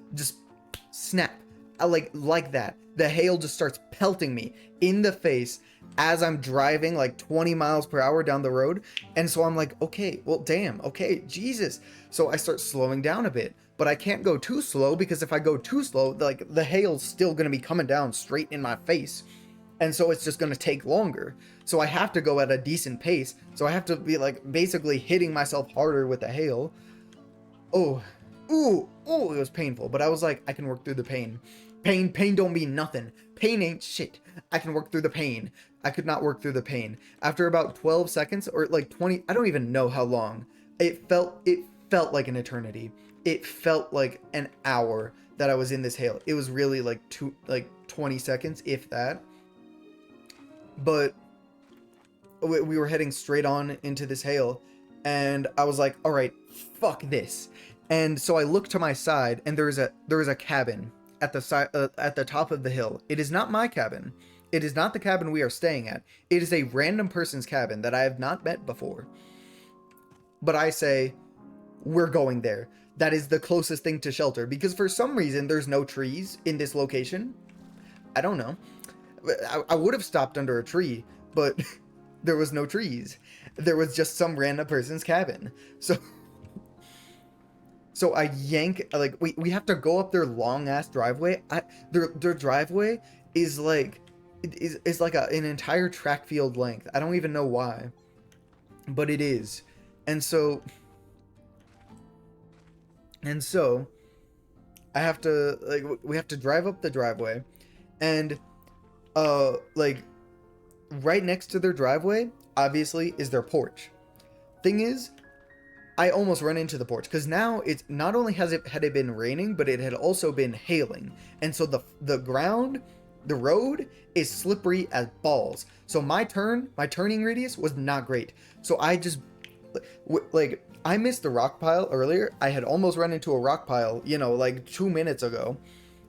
Speaker 1: snap. Like that. The hail just starts pelting me in the face as I'm driving like 20 miles per hour down the road. And so I'm like, okay, well, damn, okay, Jesus. So I start slowing down a bit, but I can't go too slow, because if I go too slow, like, the hail's still going to be coming down straight in my face. And so it's just going to take longer. So I have to go at a decent pace. So I have to be like basically hitting myself harder with the hail. Oh, it was painful. But I was like, I can work through the pain. Pain don't mean nothing. Pain ain't shit. I can work through the pain. I could not work through the pain. After about 12 seconds or like 20, I don't even know how long. It felt like an eternity. It felt like an hour that I was in this hail. It was really like 20 seconds, if that. But we were heading straight on into this hail, and I was like, all right, fuck this. And so I look to my side, and there is a cabin at the side, at the top of the hill. It is not my cabin. It is not the cabin we are staying at. It is a random person's cabin that I have not met before. But I say, we're going there. That is the closest thing to shelter, because for some reason there's no trees in this location. I don't know. I would have stopped under a tree, but there was no trees. There was just some random person's cabin. So I yank, like, we have to go up their long ass driveway. Their driveway is like an entire track field length. I don't even know why, but it is. And so I have to, like, we have to drive up the driveway, and like right next to their driveway, obviously, is their porch. Thing is, I almost run into the porch because now it's not only had it been raining, but it had also been hailing, and so the ground, the road is slippery as balls. So my turning radius was not great. So I just like I missed the rock pile earlier. I had almost run into a rock pile, like 2 minutes ago.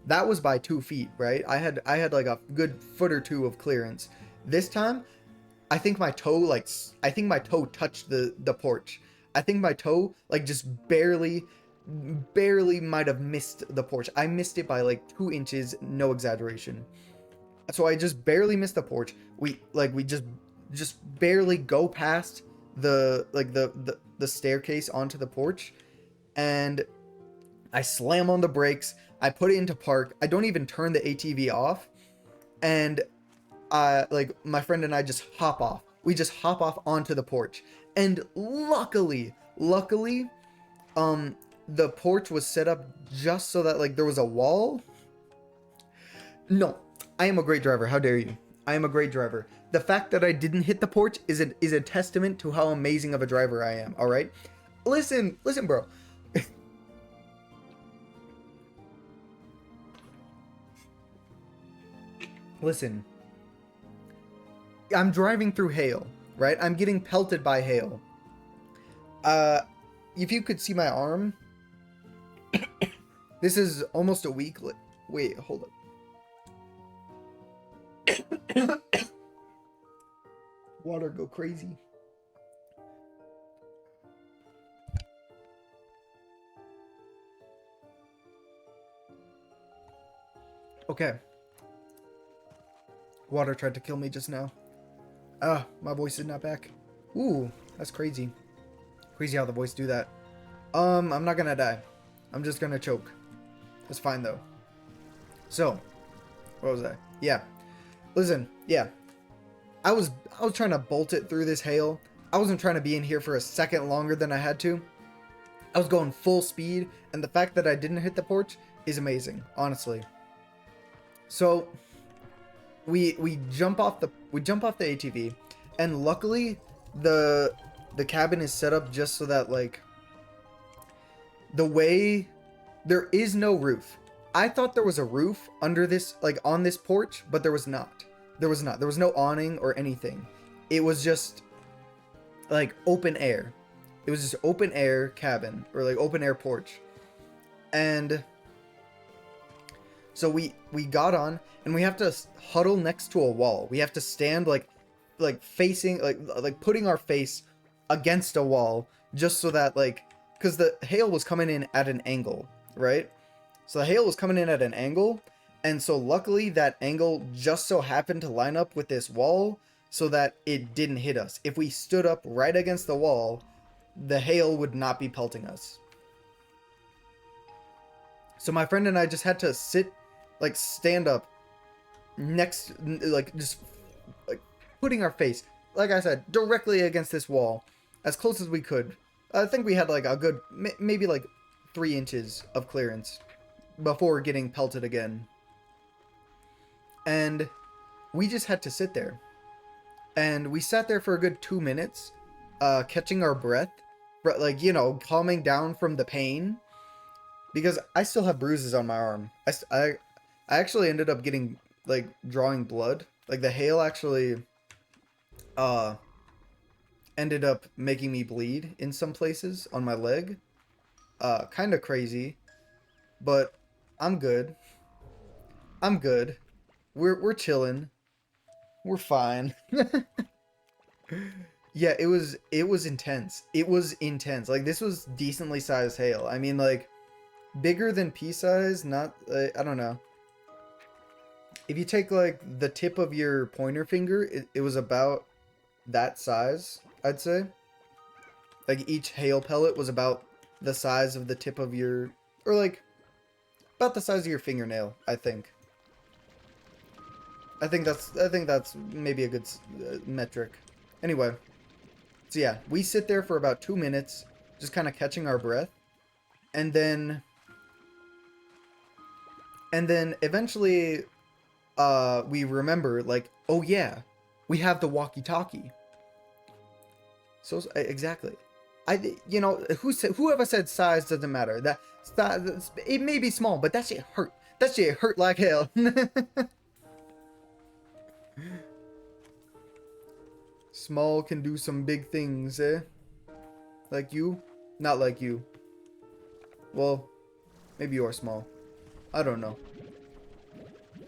Speaker 1: That was by 2 feet, right? I had like a good foot or two of clearance. This time, I think my toe touched the porch. I think my toe like just barely might have missed the porch. I missed it by like 2 inches, no exaggeration. So I just barely missed the porch. We just barely go past the staircase onto the porch, and I slam on the brakes. I put it into park. I don't even turn the ATV off, and like my friend and I just hop off. We just hop off onto the porch, and luckily, the porch was set up just so that like there was a wall. No, I am a great driver. How dare you? I am a great driver. The fact that I didn't hit the porch is a testament to how amazing of a driver I am. All right, listen, bro. Listen. I'm driving through hail, right? I'm getting pelted by hail. If you could see my arm, this is almost a week. Wait, hold up. Water go crazy. Okay. Water tried to kill me just now. My voice is not back. Ooh, that's crazy. Crazy how the voice do that. I'm not gonna die. I'm just gonna choke. That's fine though. So, what was that? Yeah. Listen, yeah. I was trying to bolt it through this hail. I wasn't trying to be in here for a second longer than I had to. I was going full speed, and the fact that I didn't hit the porch is amazing, honestly. So, we jump off the ATV, and luckily the cabin is set up just so that like there is no roof. I thought there was a roof under this, like on this porch, but there was not. There was no awning or anything. It was just like open air. It was just open air cabin, or like open air porch. And so we got on, and we have to huddle next to a wall. We have to stand like facing, like putting our face against a wall, just so that like, because the hail was coming in at an angle, right? So the hail was coming in at an angle, and so luckily that angle just so happened to line up with this wall so that it didn't hit us. If we stood up right against the wall, the hail would not be pelting us. So my friend and I just had to stand up next, like just like putting our face, like I said, directly against this wall as close as we could. I think we had like a good, maybe like 3 inches of clearance before getting pelted again. And we just had to sit there. And we sat there for a good 2 minutes, catching our breath, like, calming down from the pain. Because I still have bruises on my arm. I actually ended up getting, like, drawing blood. Like, the hail actually ended up making me bleed in some places on my leg. Kind of crazy. But I'm good. I'm good. We're chilling. We're fine. Yeah, it was intense. It was intense. Like, this was decently sized hail. I mean, like, bigger than pea size, not, I don't know. If you take, like, the tip of your pointer finger, it was about that size, I'd say. Like, each hail pellet was about the size of the tip of your, or, like, about the size of your fingernail, I think. I think that's maybe a good metric. Anyway, so yeah, we sit there for about 2 minutes, just kind of catching our breath, and then And then eventually, we remember, like, oh yeah, we have the walkie-talkie. So exactly, whoever said size doesn't matter. That size, it may be small, but that shit hurt. That shit hurt like hell. Small can do some big things, eh? Like you? Not like you. Well, maybe you're small. I don't know.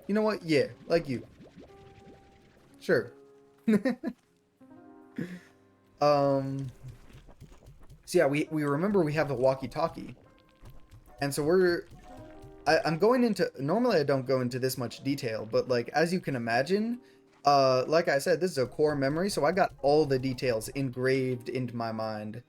Speaker 1: You know what? Yeah, like you. Sure. um. So yeah, we remember we have the walkie-talkie, and so I'm going into. Normally, I don't go into this much detail, but like as you can imagine, like I said, this is a core memory, so I got all the details engraved into my mind.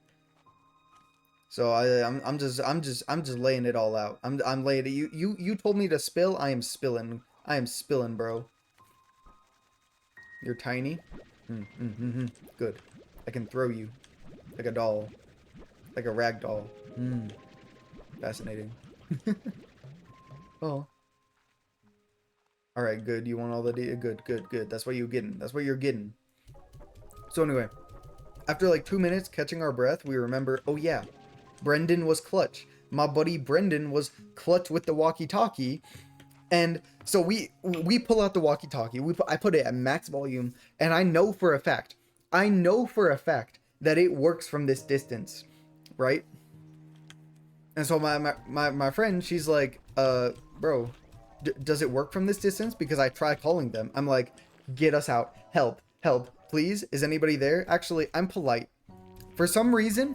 Speaker 1: So I'm just laying it all out. I'm laying it. You told me to spill. I am spilling. I am spilling, bro. You're tiny. Good. I can throw you like a doll, like a rag doll. Fascinating. Oh. All right. Good. You want all the data? Good. That's what you're getting. That's what you're getting. So anyway, after like 2 minutes catching our breath, we remember. Oh yeah, Brendan was clutch. My buddy Brendan was clutch with the walkie-talkie. And so we pull out the walkie-talkie. I put it at max volume, and I know for a fact that it works from this distance, right? And so my friend, she's like, bro, does it work from this distance? Because I try calling them. I'm like, get us out, help, please. Is anybody there? Actually, I'm polite. For some reason,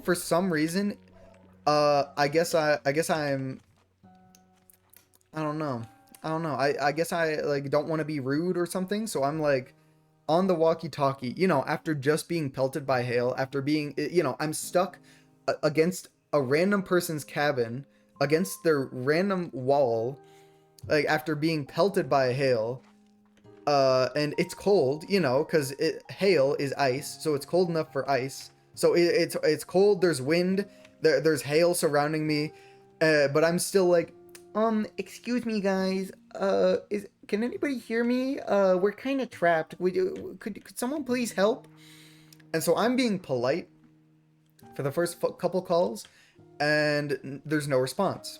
Speaker 1: I guess I'm. I don't know. I guess I like don't want to be rude or something, so I'm like on the walkie-talkie, after just being pelted by hail, after being, I'm stuck against a random person's cabin, against their random wall, like after being pelted by hail, and it's cold, because hail is ice, so it's cold enough for ice. So it's cold, there's wind, there's hail surrounding me, but I'm still like, excuse me, guys. Can anybody hear me? We're kind of trapped. Could someone please help? And so I'm being polite for the first couple calls, and there's no response.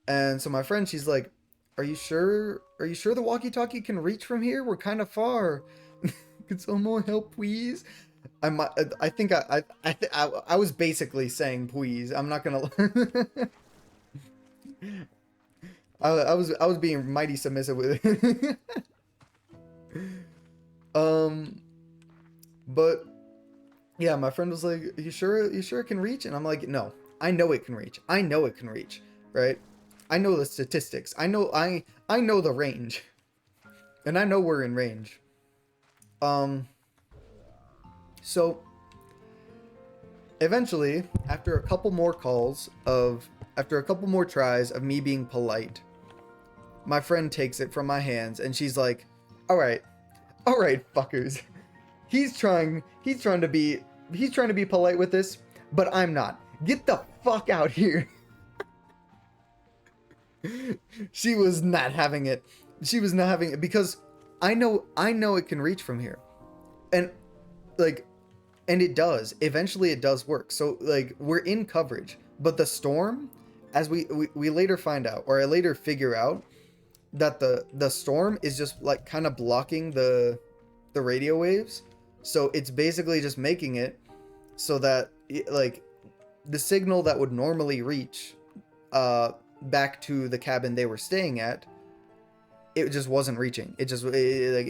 Speaker 1: And so my friend, she's like, "Are you sure? Are you sure the walkie-talkie can reach from here? We're kind of far. Could someone help, please?" I think I was basically saying please. I'm not gonna. I was being mighty submissive with it. But yeah, my friend was like, you sure it can reach? And I'm like, no, I know it can reach. Right? I know the statistics. I know the range. And I know we're in range. So eventually, after a couple more tries of me being polite, my friend takes it from my hands and she's like, all right, fuckers. He's trying to be polite with this, but I'm not. Get the fuck out here. She was not having it. Because I know it can reach from here. And like, and it does. Eventually it does work. So like we're in coverage, but the storm, as we later find out, or I later figure out, that the storm is just like kind of blocking the radio waves. So it's basically just making it so that like the signal that would normally reach back to the cabin they were staying at, it just wasn't reaching. It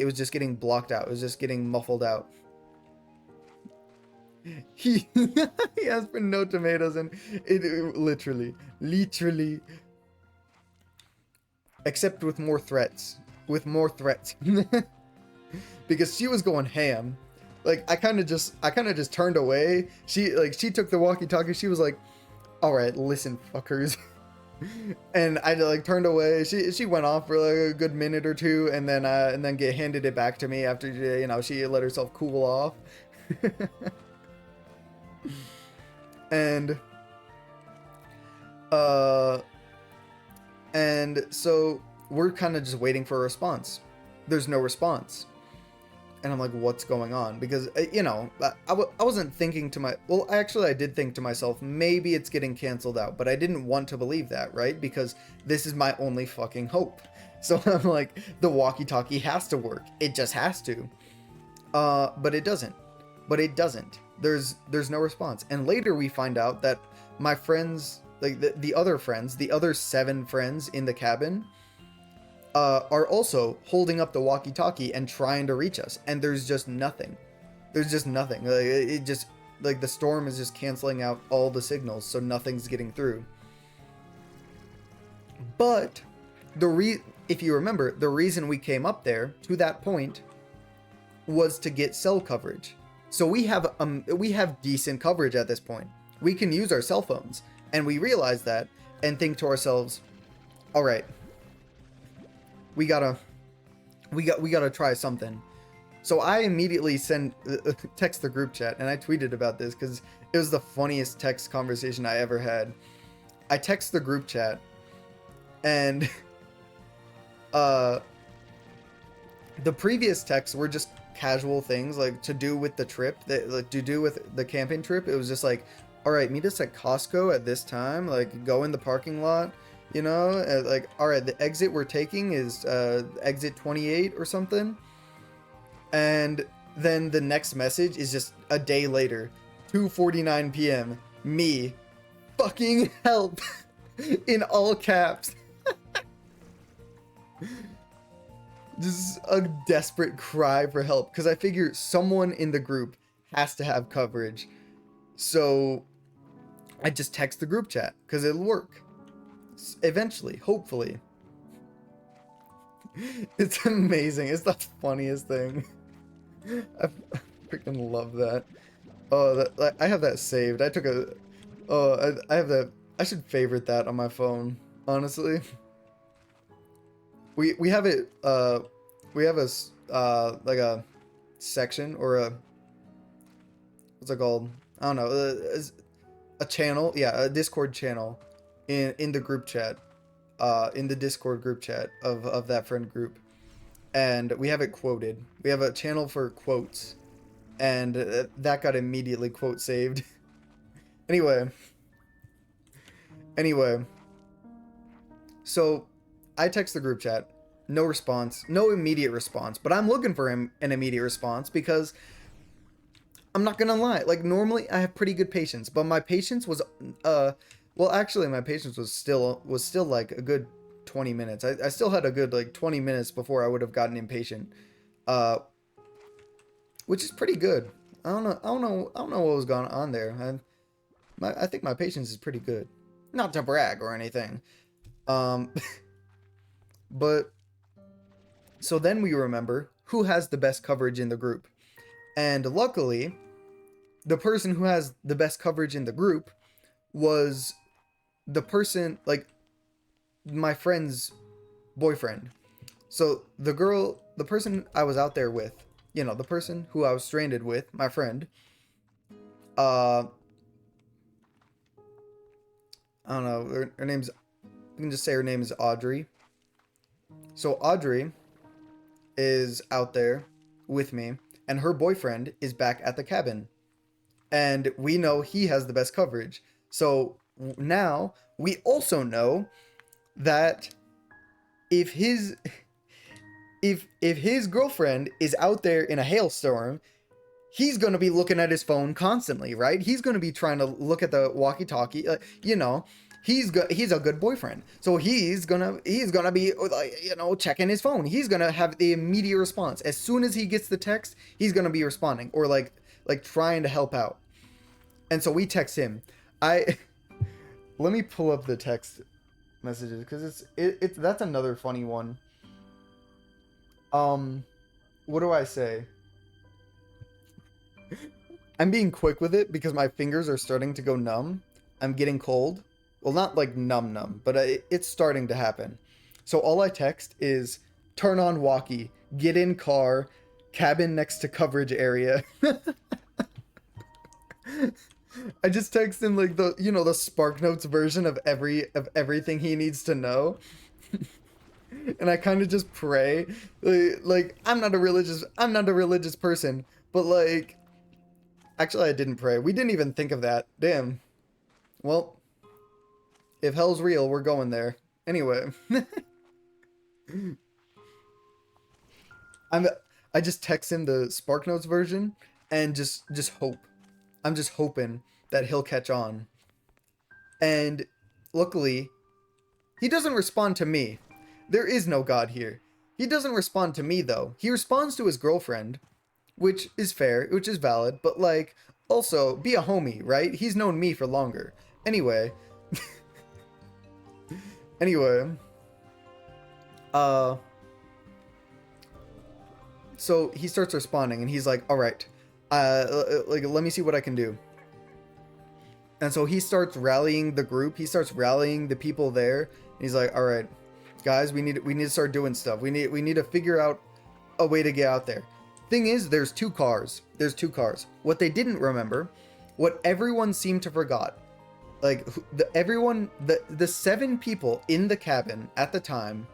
Speaker 1: was just getting blocked out. It was just getting muffled out. He he asked for no tomatoes, and it literally except with more threats. Because she was going ham. Like I kind of just turned away. She took the walkie-talkie. She was like, "All right, listen, fuckers." And I like turned away. She went off for like a good minute or two, and then handed it back to me after she let herself cool off. And And so we're kind of just waiting for a response. There's no response. And I'm like, what's going on? Because, you know, I wasn't thinking to well, actually, I did think to myself, maybe it's getting canceled out. But I didn't want to believe that, right? Because this is my only fucking hope. So I'm like, the walkie-talkie has to work. It just has to. But it doesn't. But it doesn't. There's no response. And later we find out that my friends, like the other friends, the other 7 friends in the cabin, are also holding up the walkie-talkie and trying to reach us, and there's just nothing. There's just nothing. Like, it just, like, the storm is just canceling out all the signals, so nothing's getting through. But if you remember, the reason we came up there to that point was to get cell coverage. So we have decent coverage at this point. We can use our cell phones, and we realize that and think to ourselves, all right, we gotta try something. So I immediately text the group chat, and I tweeted about this because it was the funniest text conversation I ever had. I text the group chat, and the previous texts were just casual things, like to do with the trip, to do with the camping trip. It was just like, all right, meet us at Costco at this time, like go in the parking lot, you know, like, all right, the exit we're taking is exit 28 or something. And then the next message is just a day later, 2:49 p.m. me, fucking help, in all caps. Just a desperate cry for help, because I figure someone in the group has to have coverage. So I just text the group chat, because it'll work. Eventually, hopefully. It's amazing. It's the funniest thing. I freaking love that. Oh, I have that saved. I have that. I should favorite that on my phone, honestly. We have it, we have like a section, or what's it called? I don't know, a channel, yeah, a Discord channel in the group chat, in the Discord group chat of that friend group. And we have it quoted. We have a channel for quotes, and that got immediately quote saved. Anyway, so I text the group chat, no response, no immediate response, but I'm looking for an immediate response, because I'm not gonna lie, like, normally I have pretty good patience, but my patience was, well, actually my patience was still like a good 20 minutes. I still had a good, like, 20 minutes before I would have gotten impatient, which is pretty good. I don't know what was going on there. I think my patience is pretty good. Not to brag or anything. But so then we remember who has the best coverage in the group. And luckily, the person who has the best coverage in the group was the person, like, my friend's boyfriend. So the person I was out there with, you know, the person who I was stranded with, my friend, I don't know, her name's, we can just say her name is Audrey. So Audrey is out there with me, and her boyfriend is back at the cabin, and we know he has the best coverage. So now we also know that if his girlfriend is out there in a hailstorm, he's going to be looking at his phone constantly, right? He's going to be trying to look at the walkie-talkie, you know. He's a good boyfriend, so he's gonna be, you know, checking his phone. He's gonna have the immediate response as soon as he gets the text. He's gonna be responding, or like trying to help out. And so we text him. Let me pull up the text messages, because that's another funny one. What do I say? I'm being quick with it because my fingers are starting to go numb. I'm getting cold. Well, not like numb, but it's starting to happen. So all I text is, turn on walkie, get in car, cabin next to coverage area. I just text him like the, you know, the Spark Notes version of everything he needs to know. And I kind of just pray. Like I'm not a religious person, but like actually I didn't pray. We didn't even think of that. Damn. Well, if hell's real, we're going there. Anyway, I'm I just text him the Spark Notes version and just hope. I'm just hoping that he'll catch on. And luckily, he doesn't respond to me. There is no God here. He doesn't respond to me though. He responds to his girlfriend, which is fair, which is valid, but like also be a homie, right? He's known me for longer. Anyway, anyway, uh so he starts responding and he's like, "All right. Like let me see what I can do." And so he starts rallying the group. He starts rallying the people there. And he's like, "All right, guys, we need to start doing stuff. We need to figure out a way to get out there." Thing is, there's two cars. There's two cars. What they didn't remember, what everyone seemed to forgot, like the 7 people in the cabin at the time,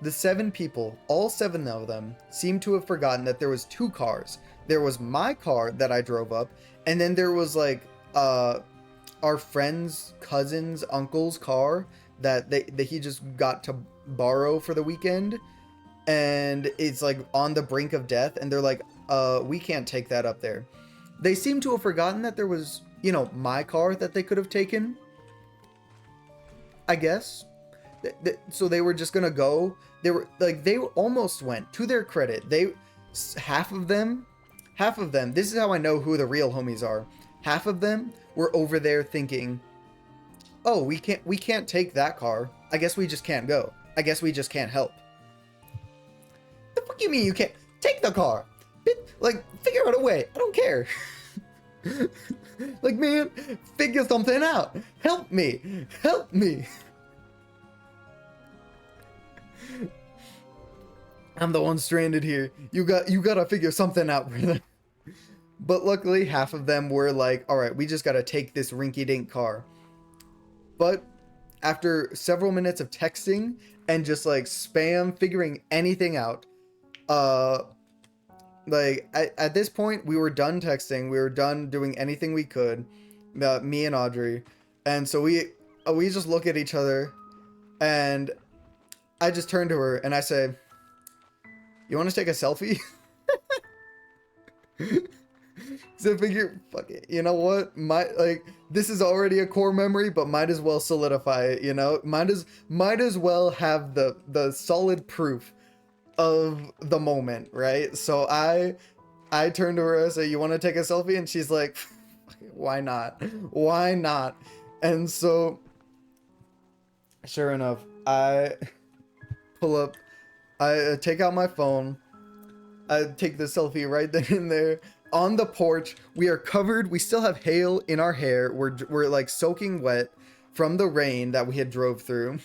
Speaker 1: the 7 people, all 7 of them seemed to have forgotten that there was 2 cars. There was my car that I drove up, and then there was like our friend's cousin's uncle's car that he just got to borrow for the weekend, and it's like on the brink of death, and they're like, we can't take that up there. They seem to have forgotten that there was, you know, my car that they could have taken, I guess. So they were just gonna go. They almost went. To their credit, half of them, this is how I know who the real homies are. Half of them were over there thinking, "Oh, we can't take that car. I guess we just can't go. I guess we just can't help." The fuck you mean you can't take the car? Like, figure out a way. I don't care. Like, man, figure something out. Help me. Help me. I'm the one stranded here. You gotta figure something out, brother. But luckily, half of them were like, "All right, we just gotta take this rinky-dink car." But after several minutes of texting and just like spam figuring anything out, like at this point we were done texting. We were done doing anything we could, me and Audrey, and so we just look at each other, and I just turn to her and I say, "You want to take a selfie?" So I figure, fuck it, you know what? This is already a core memory, but might as well solidify it, you know? Might as well have the solid proof of the moment, right? So I turn to her, I say, "You want to take a selfie?" And she's like, "Why not? Why not?" And so, sure enough, I pull up, I take out my phone, I take the selfie right then and there. On the porch, we are covered. We still have hail in our hair. We're like soaking wet from the rain that we had drove through.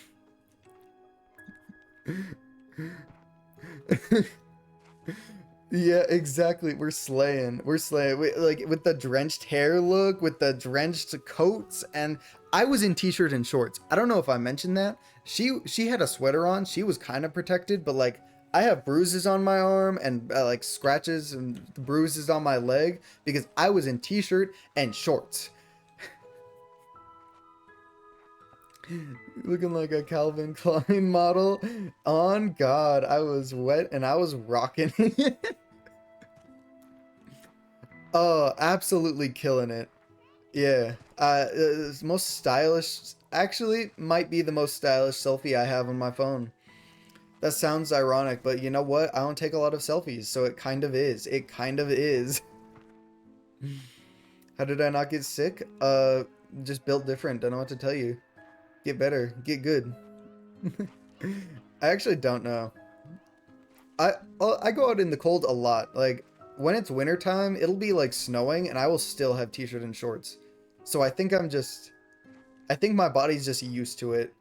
Speaker 1: Yeah, exactly. We're slaying. Like with the drenched hair look, with the drenched coats, and I was in t-shirt and shorts. I don't know if I mentioned that. She had a sweater on. She was kind of protected, but like I have bruises on my arm and like scratches and bruises on my leg because I was in t-shirt and shorts. Looking like a Calvin Klein model. On God, I was wet and I was rocking it. Oh, absolutely killing it. Yeah. Most stylish, actually might be the most stylish selfie I have on my phone. That sounds ironic, but you know what? I don't take a lot of selfies, so it kind of is. It kind of is. How did I not get sick? Just built different. Don't know what to tell you. Get better. Get good. I actually don't know. I go out in the cold a lot. Like, when it's wintertime, it'll be like snowing, and I will still have t-shirt and shorts. So I think my body's just used to it.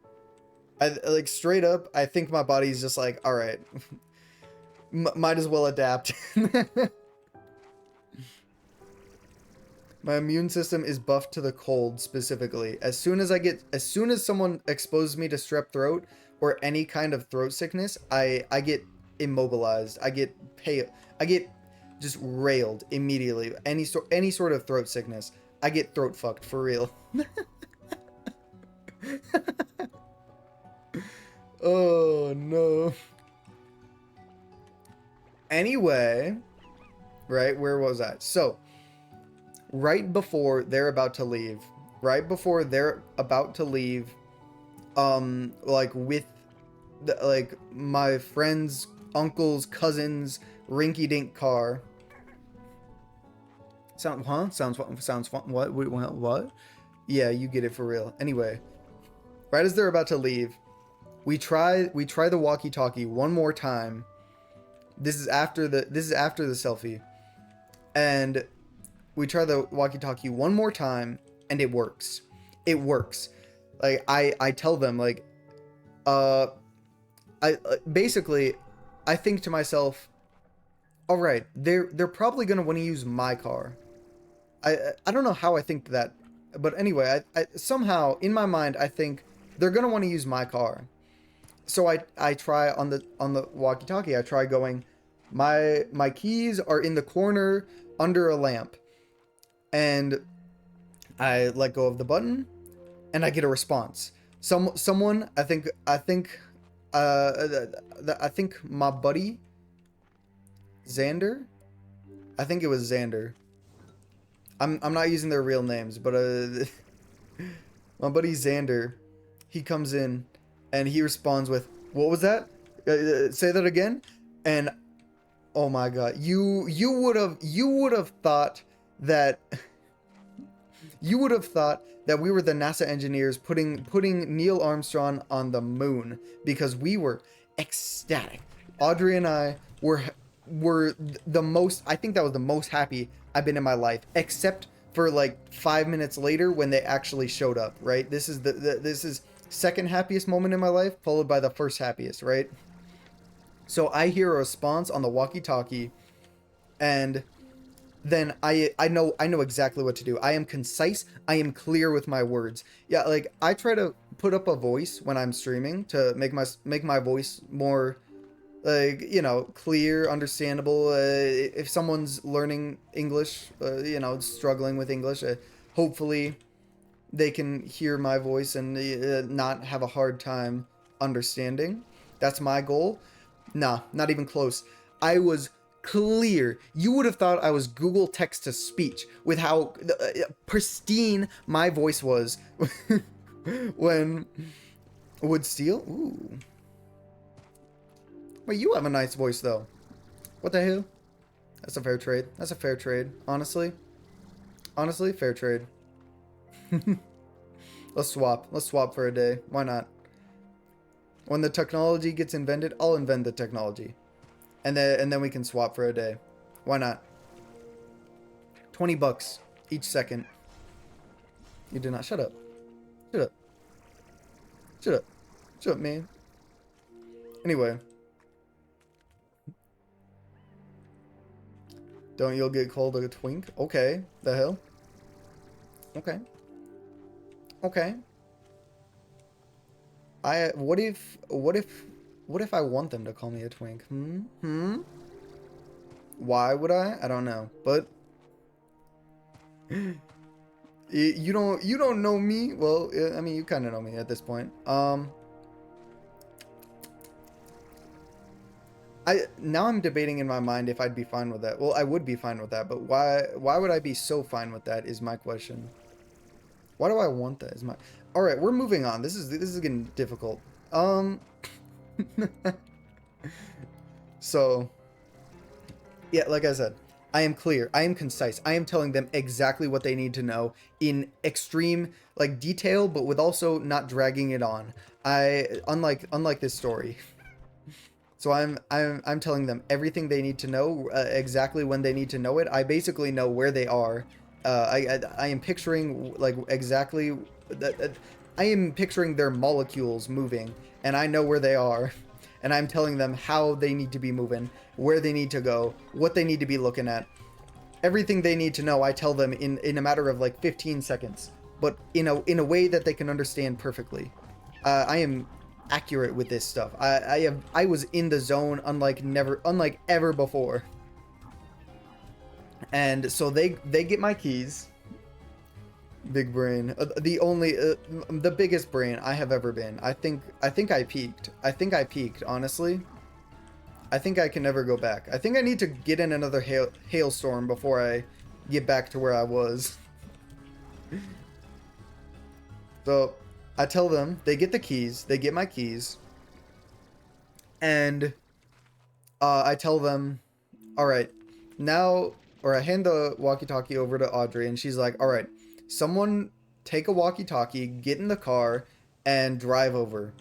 Speaker 1: Like, straight up, I think my body's just like, all right, might as well adapt. My immune system is buffed to the cold specifically. As soon as someone exposes me to strep throat or any kind of throat sickness, I get immobilized. I get just railed immediately. Any sort of throat sickness, I get throat fucked for real. Oh no. Anyway, right, where was I? So, right before they're about to leave, like with like my friend's uncle's cousin's rinky-dink car. Sounds fun. What? Yeah, you get it for real. Anyway, right as they're about to leave, we try the walkie-talkie one more time. This is after the selfie. And we try the walkie-talkie one more time and it works. It works. Like I tell them like basically I think to myself, all right, they're probably going to want to use my car. I don't know how I think that, but anyway, I somehow in my mind I think they're going to want to use my car. So I try on the walkie-talkie, I try going, my keys are in the corner under a lamp. And I let go of the button and I get a response. Someone I think my buddy Xander, I think it was Xander. I'm not using their real names, but my buddy Xander, he comes in and he responds with, "What was that? Say that again." And oh my god, you would have thought that we were the NASA engineers putting Neil Armstrong on the moon, because we were ecstatic. Audrey and I were the most, I think that was the most happy I've been in my life, except for like 5 minutes later when they actually showed up, right? This is second happiest moment in my life, followed by the first happiest, right? So I hear a response on the walkie-talkie, and then I know exactly what to do. I am concise. I am clear with my words. Yeah, like I try to put up a voice when I'm streaming to make my voice more, like, you know, clear, understandable. If someone's learning English, you know, struggling with English, hopefully they can hear my voice and not have a hard time understanding. That's my goal. Nah, not even close. I was clear. You would have thought I was Google text to speech with how pristine my voice was when would steal. Ooh. Wait, you have a nice voice though. What the hell? That's a fair trade. That's a fair trade. Honestly, fair trade. Let's swap. Let's swap for a day. Why not? When the technology gets invented, I'll invent the technology. And then we can swap for a day. Why not? $20 each second. You did not. Shut up. Shut up. Shut up. Shut up, man. Anyway. Don't you'll get called a twink? Okay. The hell? Okay. Okay. What if I want them to call me a twink? Why would I? I don't know. But you don't know me. Well, I mean, you kind of know me at this point. Now I'm debating in my mind if I'd be fine with that. Well, I would be fine with that, but why would I be so fine with that is my question. Why do I want that? Is my All right, we're moving on. This is getting difficult. So yeah, like I said, I am clear. I am concise. I am telling them exactly what they need to know in extreme like detail, but with also not dragging it on. Unlike this story. So I'm telling them everything they need to know, exactly when they need to know it. I basically know where they are. I am picturing like exactly I am picturing their molecules moving, and I know where they are, and I'm telling them how they need to be moving, where they need to go, what they need to be looking at. everything they need to know, I tell them in a matter of like 15 seconds, but in a way that they can understand perfectly. I am accurate with this stuff. I was in the zone unlike ever before. And so they get my keys. Big brain, the biggest brain I have ever been. I think I peaked. Honestly. I think I can never go back. I think I need to get in another hailstorm before I get back to where I was. So I tell them, they get the keys, they get my keys, and I tell them, all right, now, or I hand the walkie-talkie over to Audrey, and she's like, all right, someone take a walkie-talkie, get in the car, and drive over.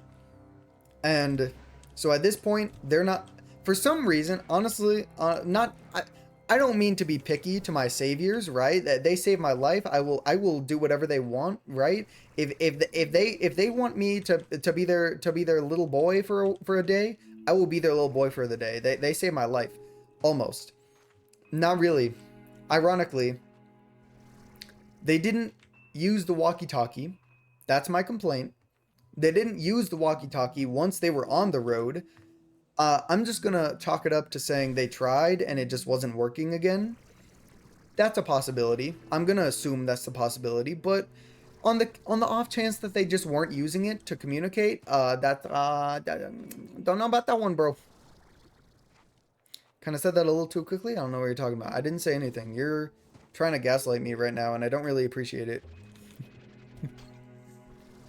Speaker 1: And so at this point, they're not, for some reason, honestly, I don't mean to be picky to my saviors, right? That they save my life, I will do whatever they want, right? If they want me to be their little boy for a day, I will be their little boy for the day. They save my life, almost. Not really. Ironically, they didn't use the walkie-talkie. That's my complaint. They didn't use the walkie-talkie once they were on the road. I'm just gonna chalk it up to saying they tried and it just wasn't working again. That's a possibility. I'm gonna assume that's the possibility, but on the off chance that they just weren't using it to communicate, don't know about that one, bro. Kind of said that a little too quickly. I don't know what you're talking about. I didn't say anything. You're trying to gaslight me right now, and I don't really appreciate it.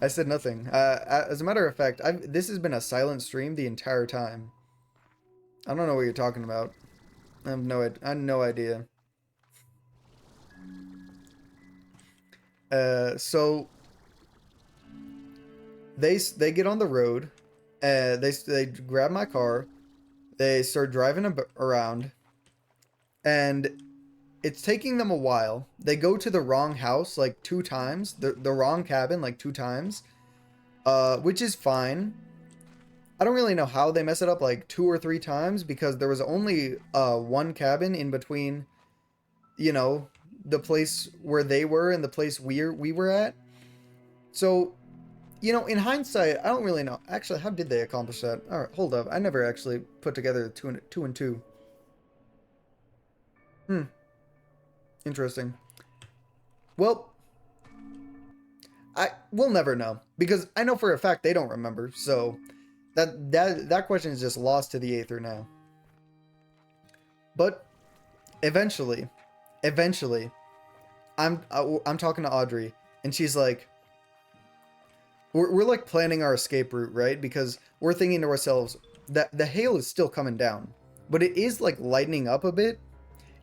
Speaker 1: I said nothing. As a matter of fact, this has been a silent stream the entire time. I don't know what you're talking about. I have no idea. So they get on the road. They grab my car. They start driving around, and it's taking them a while. They go to the wrong house like 2 times, the wrong cabin like 2 times, which is fine. I don't really know how they mess it up like 2 or 3 times, because there was only 1 cabin in between, you know, the place where they were and the place we were at. So, you know, in hindsight, I don't really know. Actually, how did they accomplish that? All right, hold up. I never actually put together 2 and 2. Interesting. Well, we'll never know, because I know for a fact they don't remember. So that question is just lost to the aether now. But eventually, I'm talking to Audrey, and she's like, we're like planning our escape route, right? Because we're thinking to ourselves that the hail is still coming down, but it is like lightening up a bit.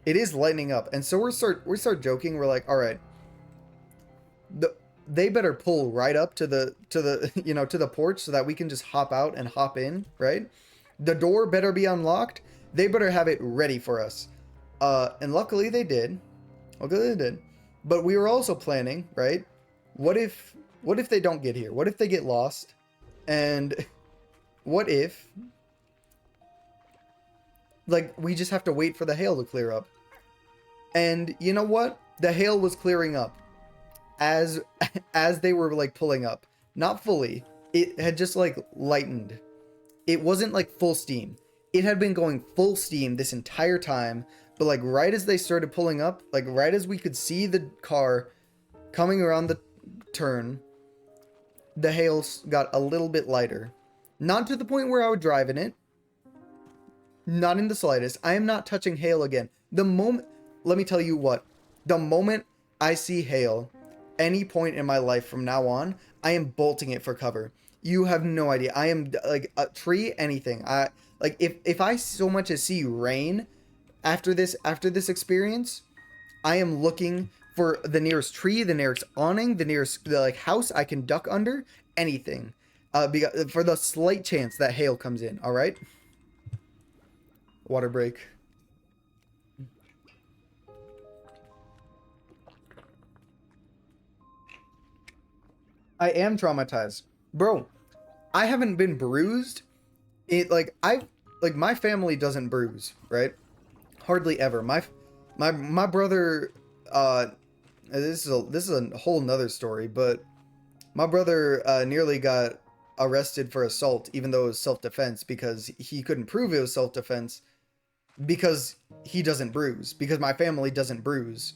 Speaker 1: It is lightening up, and so we start joking. We're like, all right, they better pull right up to the you know, to the porch so that we can just hop out and hop in, right? The door better be unlocked. They better have it ready for us. And luckily they did. But we were also planning, right? What if they don't get here? What if they get lost? And what if, like, we just have to wait for the hail to clear up? And you know what? The hail was clearing up as they were like pulling up. Not fully. It had just like lightened. It wasn't like full steam. It had been going full steam this entire time, but like right as they started pulling up, like right as we could see the car coming around the turn, the hail got a little bit lighter. Not to the point where I would drive in it. Not in the slightest. I am not touching hail again. Let me tell you what. The moment I see hail, any point in my life from now on, I am bolting it for cover. You have no idea. I am like a tree, anything. Like if I so much as see rain after this experience, I am looking for the nearest tree, the nearest awning, the nearest like house I can duck under, anything. Because for the slight chance that hail comes in. All right. Water break. I am traumatized, bro. I haven't been bruised. My family doesn't bruise, right? Hardly ever. My My brother, this is a whole nother story, but my brother nearly got arrested for assault, even though it was self-defense, because he couldn't prove it was self-defense because he doesn't bruise, because my family doesn't bruise.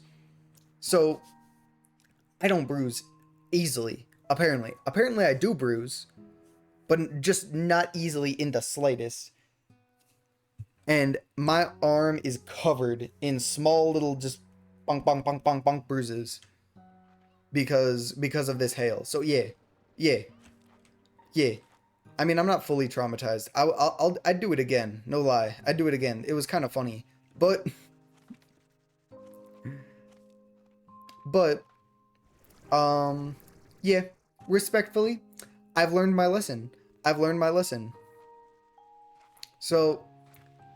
Speaker 1: So I don't bruise easily. Apparently I do bruise, but just not easily in the slightest. And my arm is covered in small little just bonk bonk bonk bonk bonk bruises because of this hail. So yeah, yeah. I mean, I'm not fully traumatized. I'd do it again. No lie, I'd do it again. It was kind of funny, but but yeah. Respectfully, I've learned my lesson. I've learned my lesson. So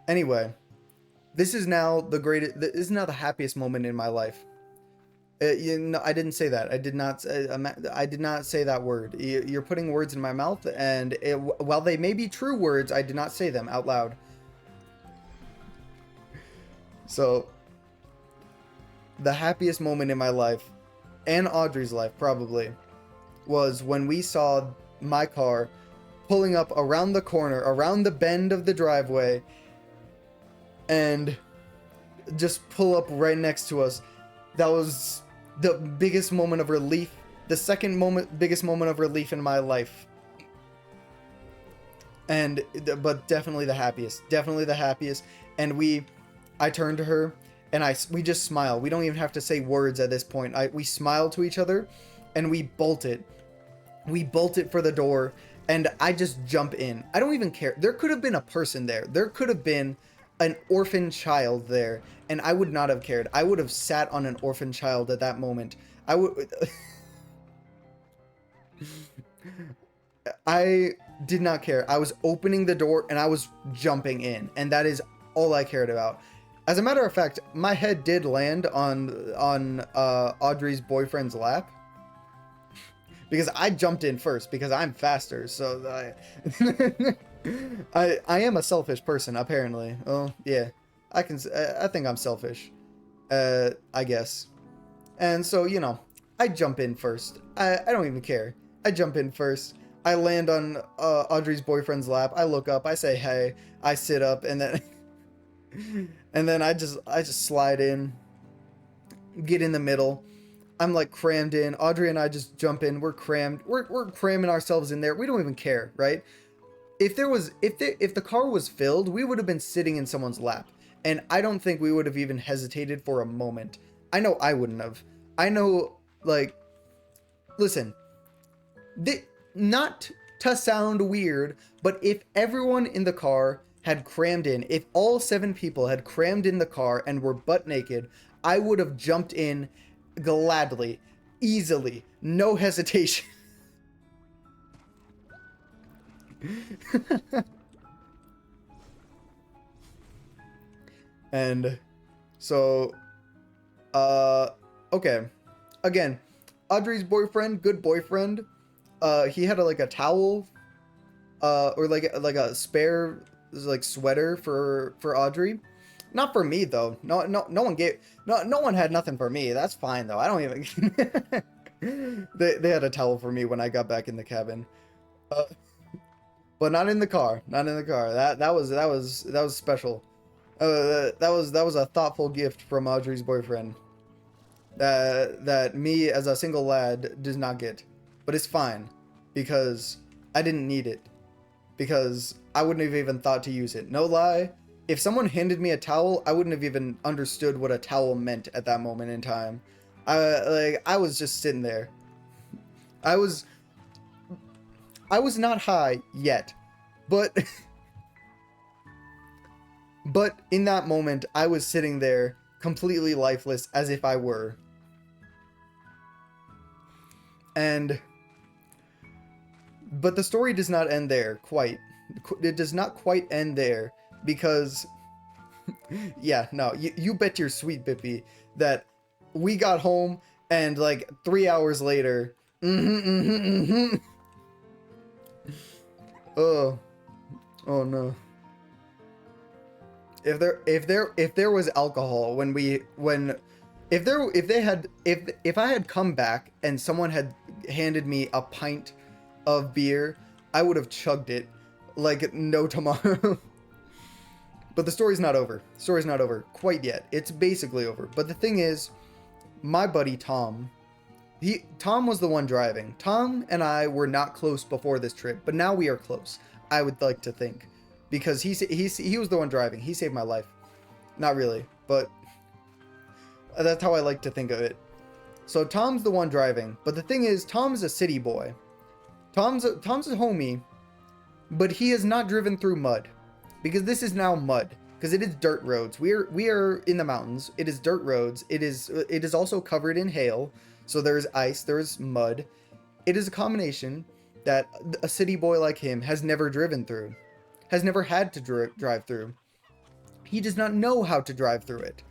Speaker 1: anyway, this is now the greatest. This is now the happiest moment in my life. You know, I didn't say that. I did not. I did not say that word. You're putting words in my mouth, and while they may be true words, I did not say them out loud. So, the happiest moment in my life, and Audrey's life probably, was when we saw my car pulling up around the corner, around the bend of the driveway, and just pull up right next to us. That was the biggest moment of relief. The second biggest moment of relief in my life. But definitely the happiest. Definitely the happiest. And I turned to her and we just smile. We don't even have to say words at this point. We smile to each other and we bolt it. We bolt it for the door and I just jump in. I don't even care. There could have been a person there. There could have been an orphan child there, and I would not have cared. I would have sat on an orphan child at that moment. I would. I did not care. I was opening the door and I was jumping in, and that is all I cared about. As a matter of fact, my head did land on Audrey's boyfriend's lap because I jumped in first because I'm faster. So I am a selfish person, apparently. Oh, yeah. I think I'm selfish. I guess. And so, you know, I jump in first. I don't even care. I jump in first. I land on Audrey's boyfriend's lap. I look up. I say, hey. I sit up, and then and then I just slide in, get in the middle. I'm like crammed in. Audrey and I just jump in. We're crammed. We're cramming ourselves in there. We don't even care, right? If the car was filled, we would have been sitting in someone's lap. And I don't think we would have even hesitated for a moment. I know I wouldn't have. I know, like, listen, not to sound weird, but if everyone in the car had crammed in, if all 7 people had crammed in the car and were butt naked, I would have jumped in gladly, easily, no hesitation. And so okay, again, Audrey's boyfriend, good boyfriend. He had a towel or like a spare like sweater for Audrey. Not for me though. No one had nothing for me. That's fine though. I don't even they had a towel for me when I got back in the cabin. But not in the car. Not in the car. That was special. That was a thoughtful gift from Audrey's boyfriend. That me as a single lad does not get. But it's fine because I didn't need it. Because I wouldn't have even thought to use it. No lie. If someone handed me a towel, I wouldn't have even understood what a towel meant at that moment in time. I was just sitting there. I was not high yet, but in that moment, I was sitting there completely lifeless as if I were. But the story does not end there, quite. It does not quite end there, because, yeah, no, you bet your sweet Bippy that we got home, and like 3 hours later, oh no. If there was alcohol if I had come back and someone had handed me a pint of beer, I would have chugged it like no tomorrow. But the story's not over. The story's not over quite yet. It's basically over. But the thing is, my buddy Tom, Tom was the one driving. Tom and I were not close before this trip, but now we are close. I would like to think, because he was the one driving. He saved my life. Not really, but that's how I like to think of it. So Tom's the one driving, but the thing is, Tom's a city boy. Tom's a homie, but he has not driven through mud, because this is now mud, because it is dirt roads. We are in the mountains. It is dirt roads. It is also covered in hail. So there's ice, there's mud. It is a combination that a city boy like him has never driven through, has never had to drive through. He does not know how to drive through it.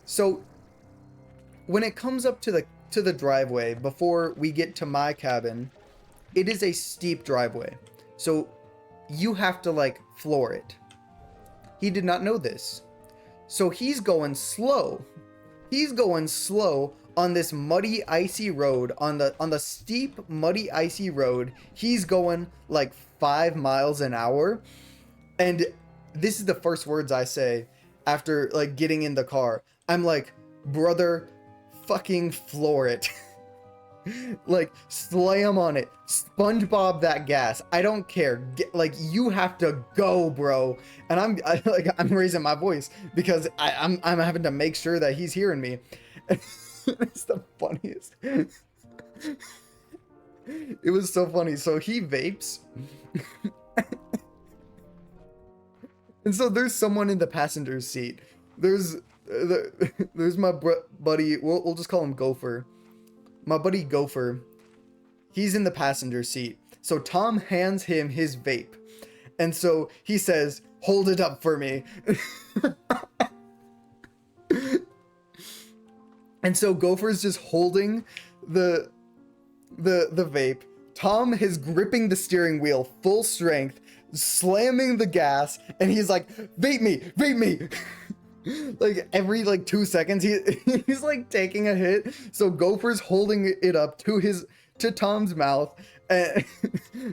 Speaker 1: So when it comes up to the driveway before we get to my cabin, it is a steep driveway. So you have to like floor it. He did not know this. So he's going slow. He's going slow on this muddy, icy road, on the steep, muddy, icy road. He's going like 5 miles an hour. And this is the first words I say after like getting in the car. I'm like, brother, fucking floor it. Like, slam on it. SpongeBob that gas. I don't care. Like, you have to go, bro. And I'm raising my voice because I'm having to make sure that he's hearing me. It's the funniest. It was so funny. So he vapes. And so there's someone in the passenger seat. There's my buddy. We'll just call him Gopher. My buddy Gopher. He's in the passenger seat. So Tom hands him his vape. And so he says, "Hold it up for me." And so Gopher's just holding the vape. Tom is gripping the steering wheel full strength, slamming the gas, and he's like, "Vape me, vape me." Like every like 2 seconds he's like taking a hit. So Gopher's holding it up to Tom's mouth, and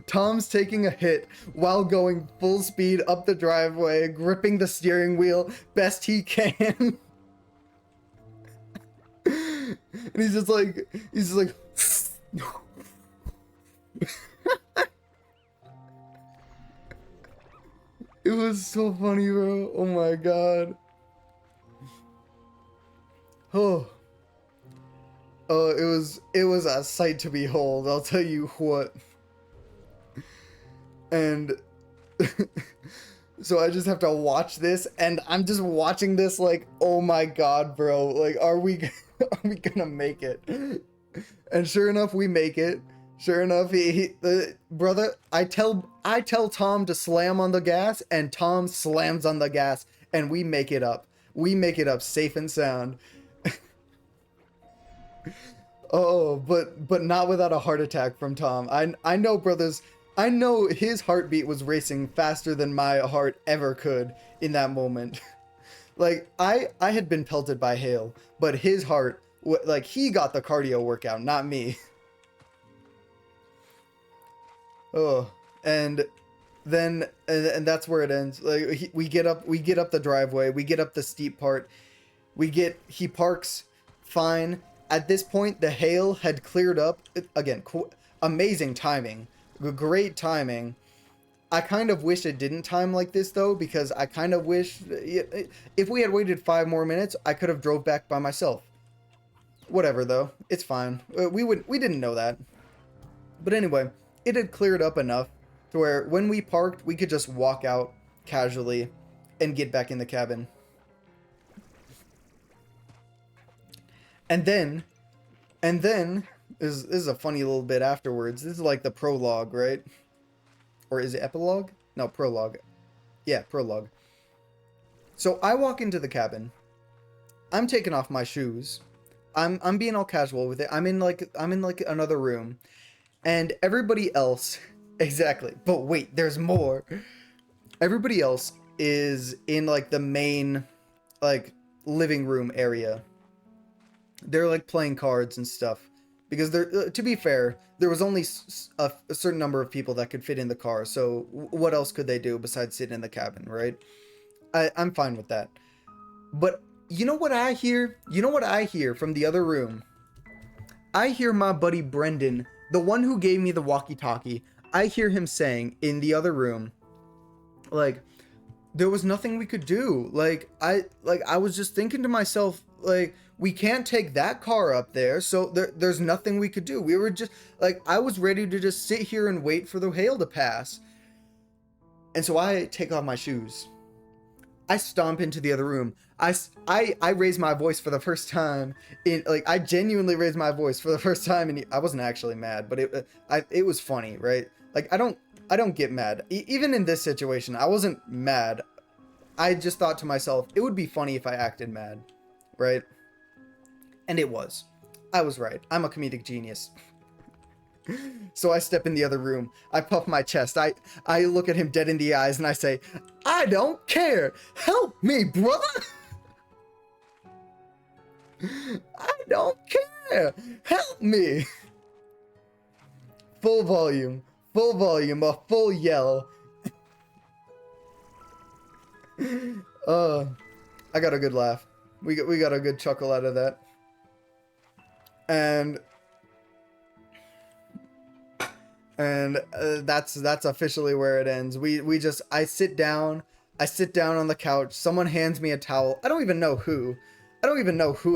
Speaker 1: Tom's taking a hit while going full speed up the driveway, gripping the steering wheel best he can. And he's just like it was so funny, bro. Oh my god. Oh, it was a sight to behold, I'll tell you what. And so I just have to watch this, and I'm just watching this like, oh my god, bro, like, are we gonna make it? And sure enough, we make it. Sure enough, the brother, I tell Tom to slam on the gas, and Tom slams on the gas, and we make it up. We make it up safe and sound. Oh, but not without a heart attack from Tom. I know, brothers. I know his heartbeat was racing faster than my heart ever could in that moment. Like, I had been pelted by hail, but his heart, like, he got the cardio workout, not me. Oh, and then and that's where it ends. Like, we get up the driveway, we get up the steep part, he parks fine. At this point, the hail had cleared up. Again, amazing timing. Great timing. I kind of wish it didn't time like this, though, because I kind of wish if we had waited 5 more minutes, I could have drove back by myself. Whatever, though. It's fine. We didn't know that. But anyway, it had cleared up enough to where when we parked, we could just walk out casually and get back in the cabin. And then, this is a funny little bit afterwards. This is like the prologue, right? Or is it epilogue? No, prologue. Yeah, prologue. So I walk into the cabin. I'm taking off my shoes. I'm being all casual with it. I'm in like another room. And everybody else, exactly. But wait, there's more. Everybody else is in like the main like living room area. They're like playing cards and stuff because there, to be fair, there was only a certain number of people that could fit in the car. So what else could they do besides sit in the cabin, right? I'm fine with that. But you know what I hear? You know what I hear from the other room? I hear my buddy Brendan, the one who gave me the walkie-talkie. I hear him saying in the other room, like, there was nothing we could do. Like I was just thinking to myself, like, we can't take that car up there, so there's nothing we could do. We were just like, I was ready to just sit here and wait for the hail to pass. And so I take off my shoes. I stomp into the other room. I raise my voice for the first time in, like, I genuinely raised my voice for the first time, and I wasn't actually mad, but it was funny, right? Like, I don't get mad. Even in this situation, I wasn't mad. I just thought to myself, it would be funny if I acted mad, right? And it was. I was right. I'm a comedic genius. So I step in the other room. I puff my chest. I look at him dead in the eyes and I say, I don't care. Help me, brother. I don't care. Help me. Full volume, a full yell. I got a good laugh. We got a good chuckle out of that. And that's officially where it ends. I sit down on the couch. Someone hands me a towel. I don't even know who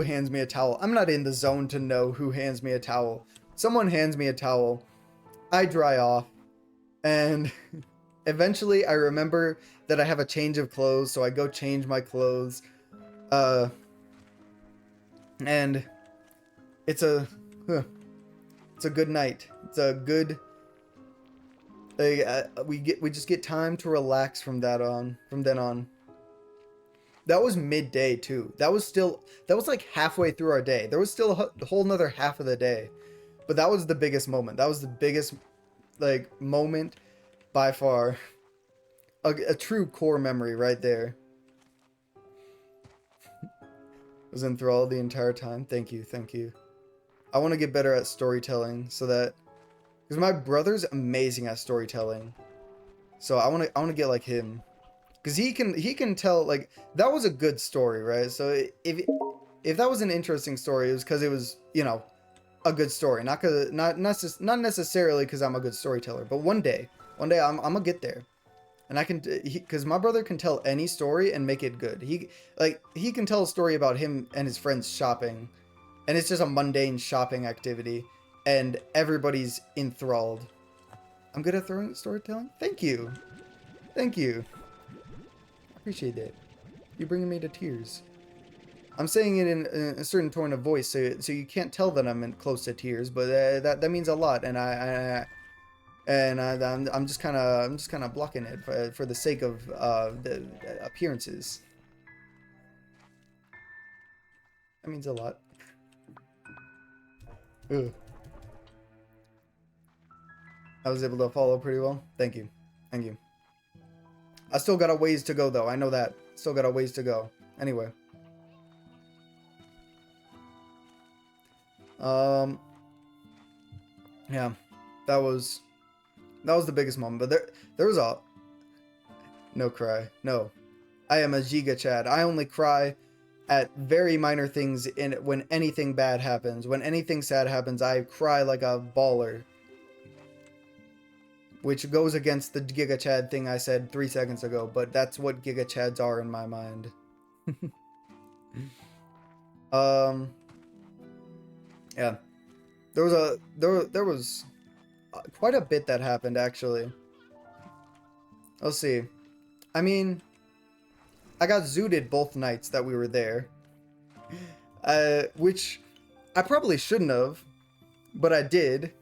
Speaker 1: hands me a towel. I'm not in the zone to know who hands me a towel. Someone hands me a towel. I dry off, and eventually I remember that I have a change of clothes, so I go change my clothes. And it's a good night. It's a good, we just get time to relax from then on. That was midday too. That was like halfway through our day. There was still a whole nother half of the day, but that was the biggest moment. That was the biggest, like, moment by far. A true core memory right there. Was enthralled the entire time. Thank you. I want to get better at storytelling so that, because my brother's amazing at storytelling, so I want to get like him, because he can tell, like, that was a good story, right? So if that was an interesting story, it was because it was, you know, a good story, not necessarily because I'm a good storyteller, but one day I'm gonna get there. And I can, because my brother can tell any story and make it good. He can tell a story about him and his friends shopping, and it's just a mundane shopping activity, and everybody's enthralled. I'm good at storytelling? Thank you. I appreciate that. You're bringing me to tears. I'm saying it in a certain tone of voice, so you can't tell that I'm close to tears, but that means a lot, and I'm just kind of blocking it for the sake of the appearances. That means a lot. Ugh. I was able to follow pretty well. Thank you. I still got a ways to go though. I know that. Still got a ways to go. Anyway. Yeah, that was the biggest moment, but there was a no cry. No, I am a Giga Chad. I only cry at very minor things when anything bad happens. When anything sad happens, I cry like a baller. Which goes against the Giga Chad thing I said 3 seconds ago, but that's what Giga Chads are in my mind. Yeah. There was quite a bit that happened, actually. Let's see. I mean, I got zooted both nights that we were there. Which I probably shouldn't have, but I did.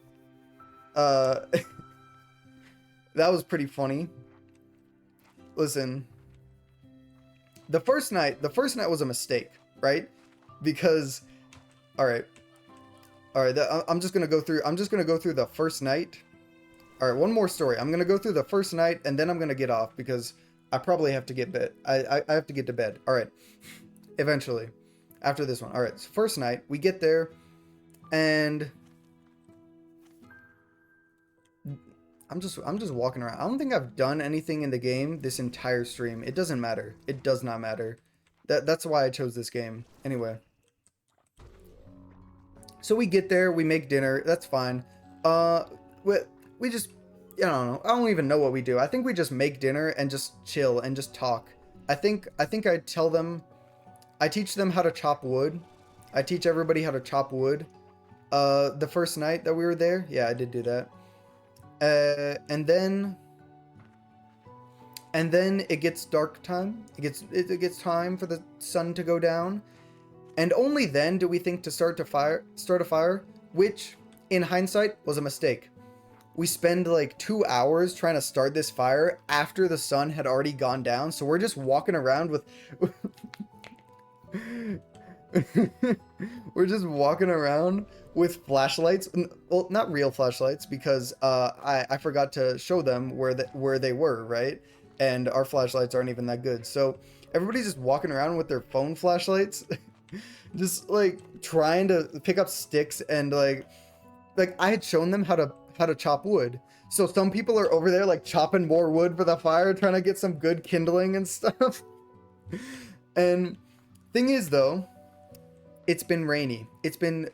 Speaker 1: That was pretty funny. Listen. The first night was a mistake, right? Because, alright, I'm just gonna go through the first night. Alright, one more story. I'm gonna go through the first night, and then I'm gonna get off, because I probably have to get bed. I have to get to bed. All right. Eventually. After this one. All right. So first night, we get there and I'm just walking around. I don't think I've done anything in the game this entire stream. It doesn't matter. It does not matter. That's why I chose this game. Anyway. So we get there, we make dinner. That's fine. We, we just, I don't know. I don't even know what we do. I think we just make dinner and just chill and just talk. I tell them, I teach them how to chop wood. I teach everybody how to chop wood. The first night that we were there, yeah, I did do that. And then it gets dark time. It gets time for the sun to go down. And only then do we think to start a fire, which in hindsight was a mistake. We spend like 2 hours trying to start this fire after the sun had already gone down. So we're just walking around with we're just walking around with flashlights. Well, not real flashlights, because I forgot to show them where they were, right? And our flashlights aren't even that good. So everybody's just walking around with their phone flashlights. Just like trying to pick up sticks and like I had shown them how to chop wood. So some people are over there like chopping more wood for the fire, trying to get some good kindling and stuff. And thing is though, it's been rainy. It's been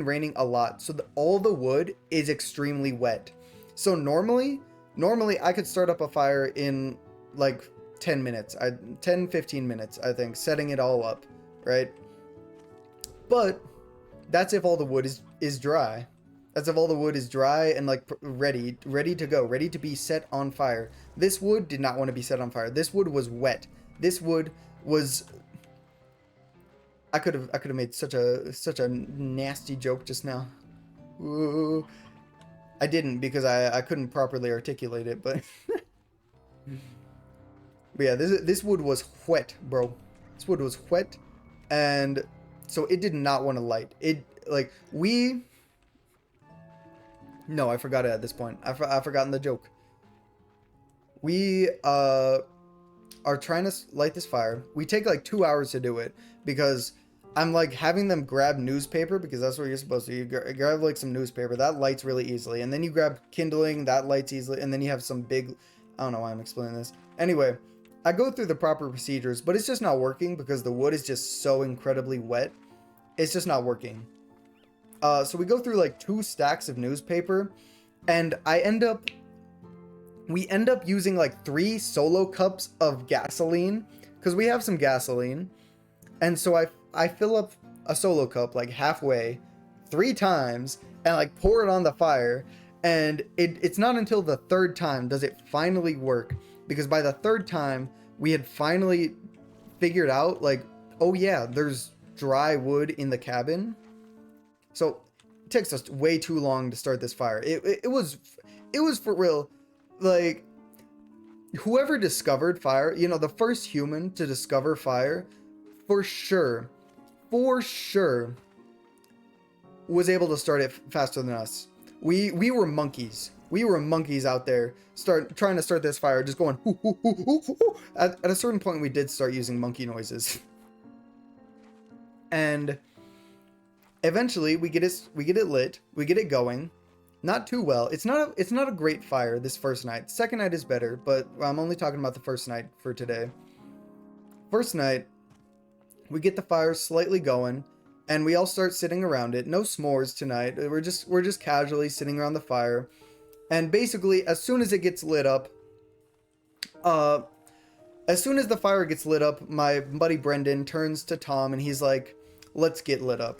Speaker 1: raining a lot. So all the wood is extremely wet. So normally I could start up a fire in like 10 minutes. 15 minutes, I think, setting it all up, right? But that's if all the wood is dry. That's if all the wood is dry and like ready to go, ready to be set on fire. This wood did not want to be set on fire. This wood was wet. This wood was. I could have made such a nasty joke just now. Ooh. I didn't because I couldn't properly articulate it, but. But yeah, this wood was wet, bro. This wood was wet, and so it did not want to light. It like we. No, I forgot it at this point. I've forgotten the joke. We are trying to light this fire. We take like 2 hours to do it because I'm like having them grab newspaper, because that's what you're supposed to. You grab like some newspaper that lights really easily, and then you grab kindling that lights easily, and then you have some big. I don't know why I'm explaining this. Anyway, I go through the proper procedures, but it's just not working because the wood is just so incredibly wet. It's just not working. So we go through like 2 stacks of newspaper, and we end up using like 3 solo cups of gasoline, because we have some gasoline. And so I fill up a solo cup like halfway 3 times and like pour it on the fire. And it's not until the 3rd time does it finally work, because by the 3rd time we had finally figured out like, oh yeah, there's dry wood in the cabin. So it takes us way too long to start this fire. It was for real, like whoever discovered fire, you know, the first human to discover fire, for sure was able to start it faster than us. We were monkeys. We were monkeys out there trying to start this fire, just going hoo, hoo, hoo, hoo, hoo. At a certain point we did start using monkey noises. And eventually we get it lit, we get it going. Not too well. It's not a great fire this first night. Second night is better, but I'm only talking about the first night for today. First night, we get the fire slightly going, and we all start sitting around it. No s'mores tonight. We're just casually sitting around the fire. And basically, as soon as it gets lit up, as soon as the fire gets lit up, my buddy Brendan turns to Tom and he's like, "Let's get lit up."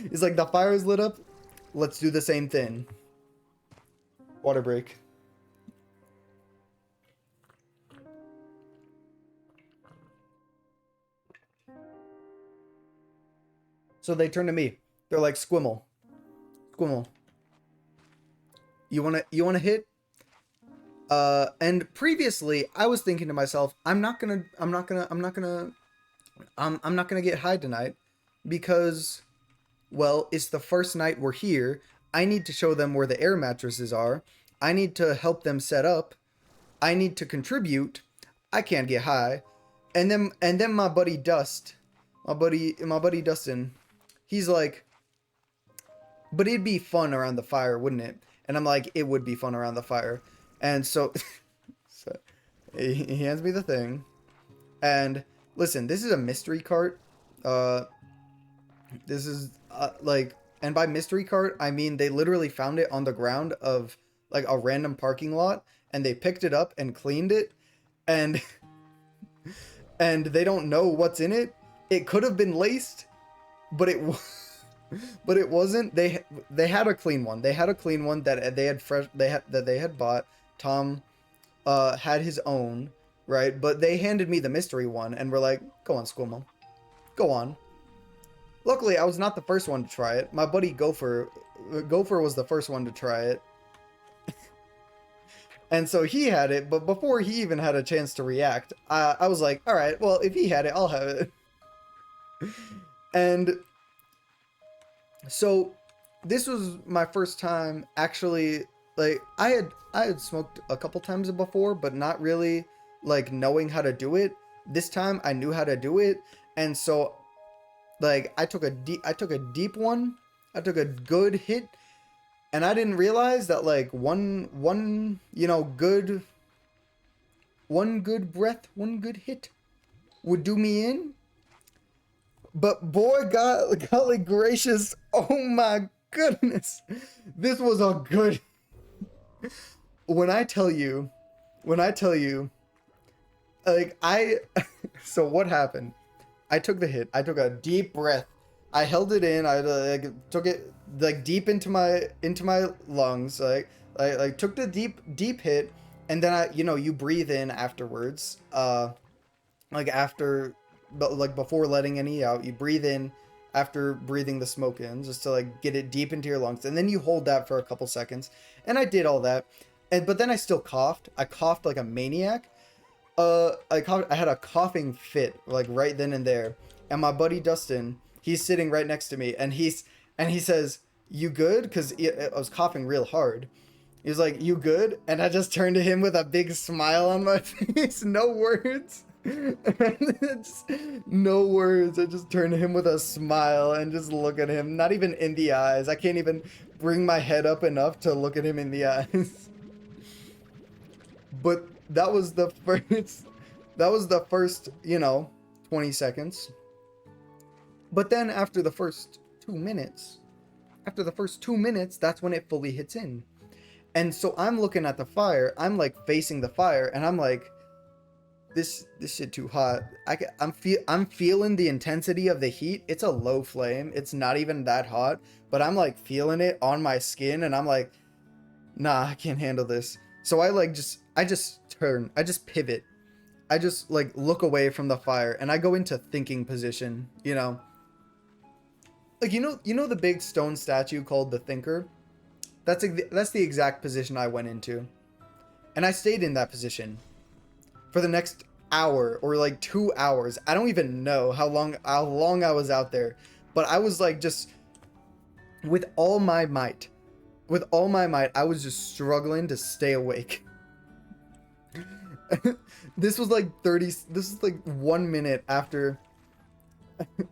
Speaker 1: He's like, "The fire's lit up. Let's do the same thing." Water break. So they turn to me. They're like, Squimble, you wanna hit? And previously I was thinking to myself, I'm not gonna get high tonight because, well, it's the first night we're here. I need to show them where the air mattresses are. I need to help them set up. I need to contribute. I can't get high. And then my buddy Dustin, he's like, but it'd be fun around the fire, wouldn't it? And I'm like, it would be fun around the fire. And so, so he hands me the thing. And listen, this is a mystery cart. This is like, and by mystery cart, I mean they literally found it on the ground of like a random parking lot, and they picked it up and cleaned it, and and they don't know what's in it. It could have been laced, but but it wasn't. They had a clean one. They had a clean one that they had fresh. They had bought. Tom had his own, right? But they handed me the mystery one and were like, "Go on, School Mom, go on." Luckily, I was not the first one to try it. My buddy Gopher was the first one to try it. And so he had it, but before he even had a chance to react, I was like, all right, well, if he had it, I'll have it. And so this was my first time actually, like, I had smoked a couple times before, but not really like knowing how to do it. This time I knew how to do it. And so like I took a deep one. I took a good hit, and I didn't realize that like one good breath, one good hit would do me in. But boy, golly gracious, oh my goodness, this was a good. When I tell you, like so what happened? I took the hit. I took a deep breath. I held it in. I like took it like deep into my lungs. Like took the deep hit, and then you breathe in afterwards. Like after, but like before letting any out, you breathe in after breathing the smoke in, just to like get it deep into your lungs, and then you hold that for a couple seconds. And I did all that, but then I still coughed. I coughed like a maniac. I had a coughing fit like right then and there, and my buddy Dustin, he's sitting right next to me, and he says, "You good?" Because I was coughing real hard. He was like, "You good?" And I just turned to him with a big smile on my face, no words, no words. I just turned to him with a smile and just look at him, not even in the eyes. I can't even bring my head up enough to look at him in the eyes. But that was the first 20 seconds. But then after the first 2 minutes, that's when it fully hits in. And so I'm looking at the fire, I'm like facing the fire, and I'm like, this shit too hot. I'm feeling the intensity of the heat. It's a low flame. It's not even that hot, but I'm like feeling it on my skin, and I'm like, nah, I can't handle this. So I just turn, I just pivot. I just like look away from the fire, and I go into thinking position, Like the big stone statue called the Thinker? That's the exact position I went into. And I stayed in that position for the next hour or like 2 hours. I don't even know how long I was out there, but I was like just with all my might, I was just struggling to stay awake. This was like 1 minute after,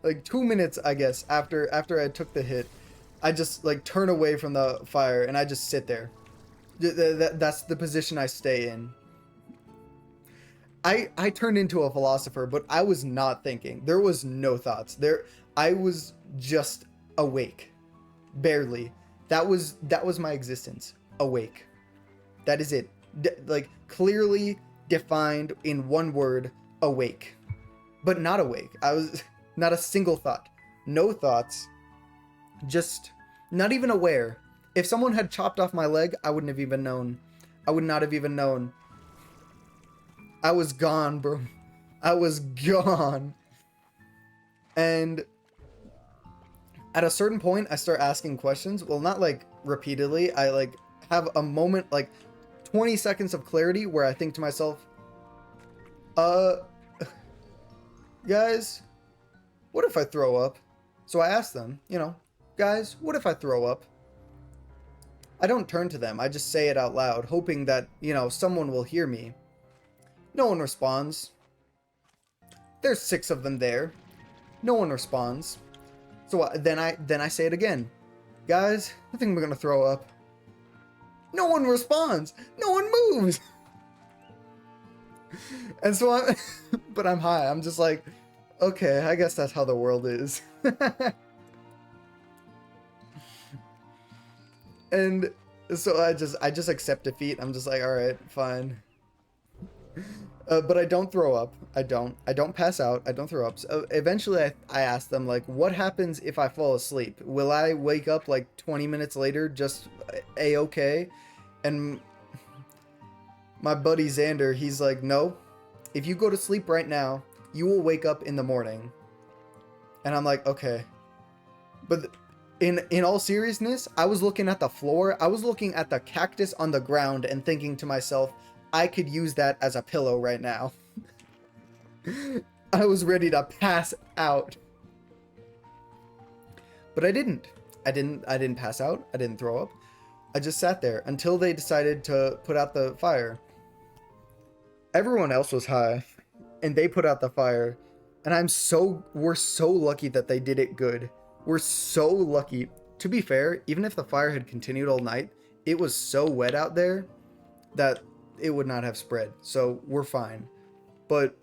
Speaker 1: like 2 minutes, I guess, after I took the hit. I just like turn away from the fire and I just sit there. That's the position I stay in. I turned into a philosopher, but I was not thinking. There was no thoughts. I was just awake. Barely. That was my existence. Awake. That is it. Like clearly defined in one word, awake. But not awake. I was not a single thought. No thoughts. Just not even aware. If someone had chopped off my leg, I wouldn't have even known. I would not have even known. I was gone, bro. I was gone. And at a certain point, I start asking questions. Well, not like repeatedly. I like have a moment, like 20 seconds of clarity where I think to myself, guys, what if I throw up? So I asked them, guys, what if I throw up? I don't turn to them. I just say it out loud, hoping that, you know, someone will hear me. No one responds. There's 6 of them there. No one responds. So then I say it again. Guys, I think we're gonna throw up. No one responds. No one moves. And so but I'm high. I'm just like, okay, I guess that's how the world is. And so I just accept defeat. I'm just like, all right, fine. But I don't throw up. I don't pass out. I don't throw up. So eventually I ask them, like, what happens if I fall asleep? Will I wake up like 20 minutes later just a-okay? And my buddy Xander, he's like, no. If you go to sleep right now, you will wake up in the morning. And I'm like, okay. But in all seriousness, I was looking at the floor. I was looking at the cactus on the ground and thinking to myself, I could use that as a pillow right now. I was ready to pass out. But I didn't. I didn't pass out. I didn't throw up. I just sat there until they decided to put out the fire. Everyone else was high, and they put out the fire. And we're so lucky that they did it good. We're so lucky. To be fair, even if the fire had continued all night, it was so wet out there that it would not have spread. So we're fine. But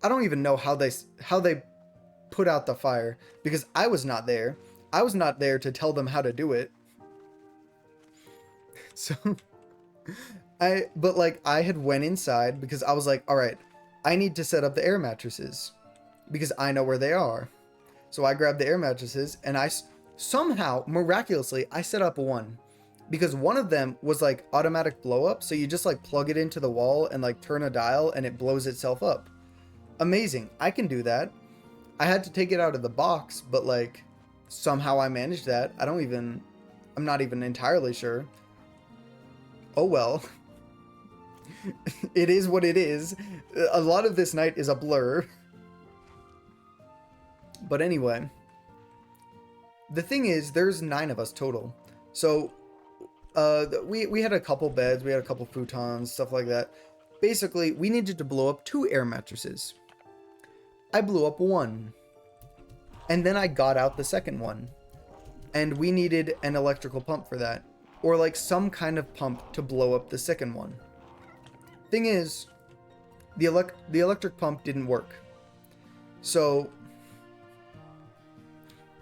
Speaker 1: I don't even know how they put out the fire, because I was not there. I was not there to tell them how to do it. So but like I had went inside because I was like, all right, I need to set up the air mattresses because I know where they are. So I grabbed the air mattresses and I somehow, miraculously, I set up one because one of them was like automatic blow up. So you just like plug it into the wall and like turn a dial and it blows itself up. Amazing. I can do that. I had to take it out of the box, but like somehow I managed that. I'm not even entirely sure. Oh well. It is what it is. A lot of this night is a blur. But anyway, the thing is, there's 9 of us total. So we had a couple beds, we had a couple futons, stuff like that. Basically, we needed to blow up 2 air mattresses. I blew up 1. And then I got out the second one. And we needed an electrical pump for that. Or like some kind of pump to blow up the second one. Thing is, the electric pump didn't work. So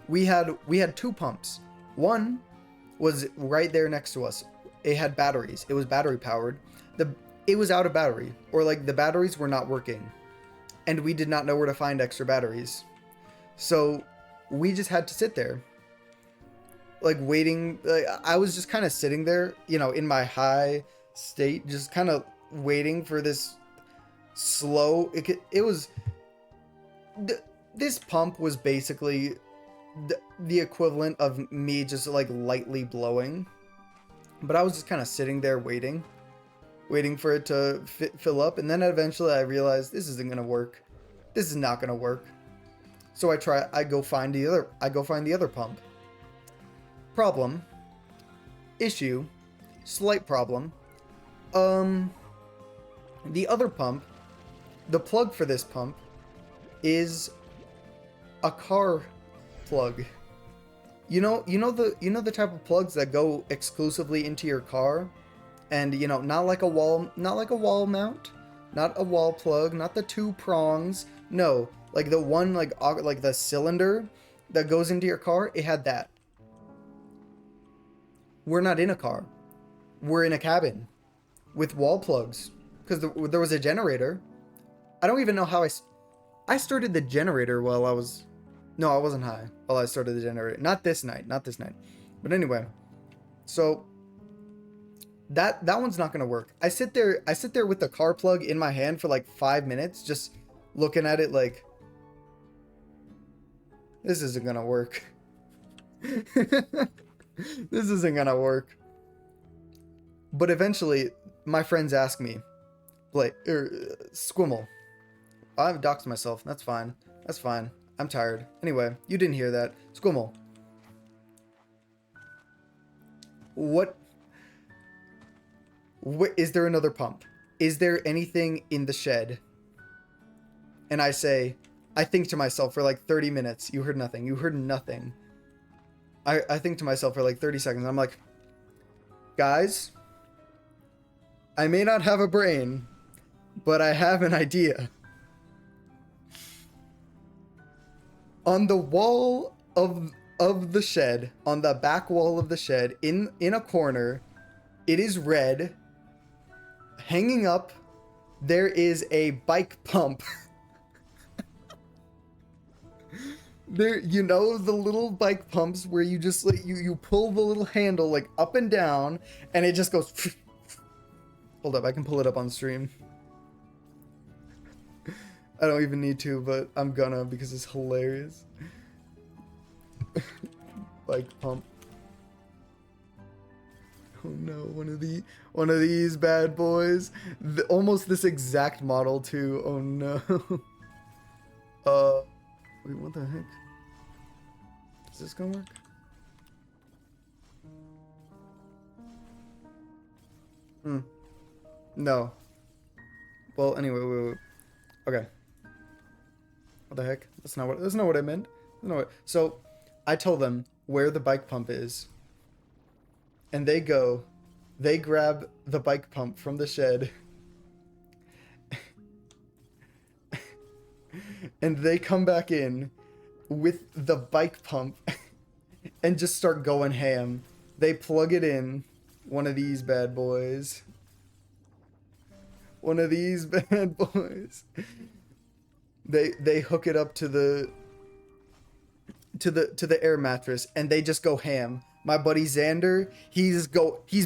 Speaker 1: we had 2 pumps. One was right there next to us. It had batteries. It was battery powered. It was out of battery, or like the batteries were not working. And we did not know where to find extra batteries. So we just had to sit there. Like waiting. I was just kind of sitting there, you know, in my high state, just kind of waiting for this slow. This pump was basically the equivalent of me just like lightly blowing. But I was just kind of sitting there waiting for it to fill up. And then eventually I realized this isn't going to work. This is not going to work. So I go find the other pump. Problem. Issue. Slight problem. The other pump, the plug for this pump is a car plug. You know the type of plugs that go exclusively into your car, and you know, not like a wall mount, not a wall plug, not the 2 prongs. No, like the one like the cylinder that goes into your car. It had that. We're not in a car. We're in a cabin with wall plugs because there was a generator. I don't even know how I started the generator while I was... No, I wasn't high while I started the generator. Not this night. But anyway, so that one's not gonna work. I sit there with the car plug in my hand for like 5 minutes, just looking at it like, this isn't gonna work. This isn't gonna work. But eventually, my friends ask me, Squimmel. I've doxed myself. That's fine. I'm tired. Anyway, you didn't hear that. Squimmel. Is there another pump? Is there anything in the shed? And I say, I think to myself for like 30 minutes. You heard nothing. You heard nothing. I think to myself for like 30 seconds. I'm like, guys, I may not have a brain, but I have an idea. On the wall of the shed, on the back wall of the shed, in a corner, it is red. Hanging up, there is a bike pump. There, you know, the little bike pumps where you just like you pull the little handle like up and down, and it just goes. Hold up, I can pull it up on stream. I don't even need to, but I'm gonna because it's hilarious. Bike pump. Oh no, one of these bad boys. Almost this exact model too. Oh no. Wait, what the heck? Is this gonna work? No. Well, anyway, wait. Okay. What the heck? That's not what I meant. No. So, I tell them where the bike pump is, and they grab the bike pump from the shed, and they come back in with the bike pump and just start going ham. They plug it in. One of these bad boys. One of these bad boys. They hook it up to the air mattress, and they just go ham. My buddy Xander, he's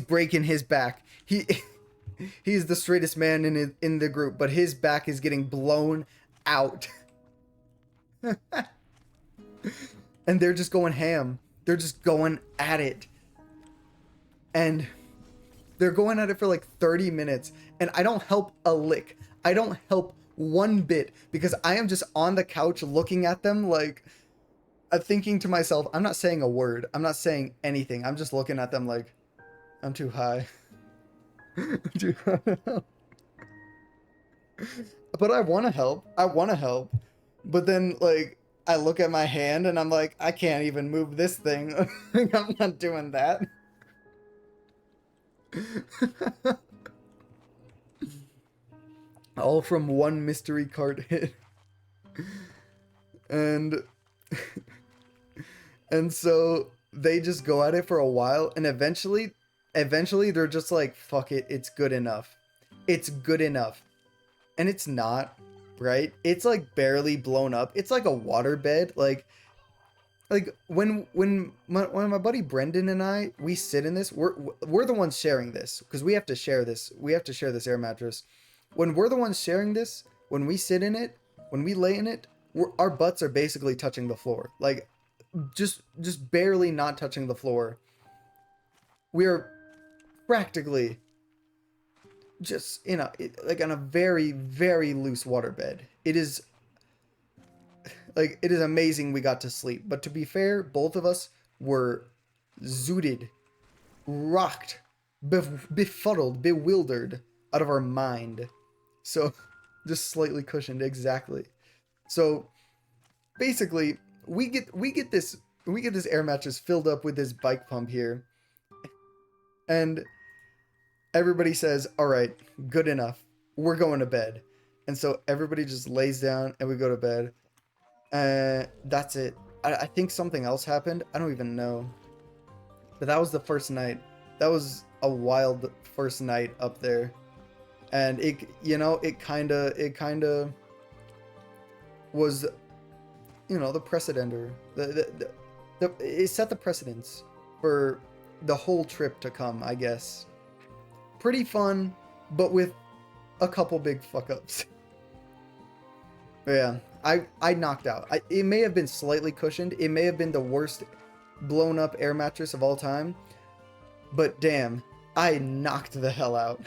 Speaker 1: breaking his back. He's the straightest man in the group, but his back is getting blown out. And they're just going ham. They're just going at it. And they're going at it for like 30 minutes. And I don't help a lick. I don't help one bit. Because I am just on the couch looking at them like... thinking to myself, I'm not saying a word. I'm not saying anything. I'm just looking at them like, I'm too high. I'm too high. But I want to help. But then, like, I look at my hand and I'm like, I can't even move this thing. I'm not doing that. All from one mystery cart hit. And so they just go at it for a while, and eventually they're just like, fuck it, it's good enough. It's good enough. And it's not, right? It's like barely blown up. It's like a waterbed. Like when my buddy Brendan and I, we sit in this, we're the ones sharing this, because we have to share this. We have to share this air mattress. When we're the ones sharing this, when we sit in it, when we lay in it, our butts are basically touching the floor. Like, just barely not touching the floor. We're practically just like on a very, very loose waterbed. It is amazing we got to sleep. But to be fair, both of us were zooted, rocked, befuddled, bewildered out of our mind. So, just slightly cushioned, exactly. So, basically, we get this air mattress filled up with this bike pump here, and everybody says, all right, good enough, we're going to bed. And so everybody just lays down and we go to bed, and that's it. I think something else happened. I don't even know, but that was the first night. That was a wild first night up there, and it kind of was, the precedenter. It set the precedence for the whole trip to come, I guess. Pretty fun, but with a couple big fuck ups. But yeah, I knocked out. It may have been slightly cushioned. It may have been the worst blown up air mattress of all time. But damn, I knocked the hell out.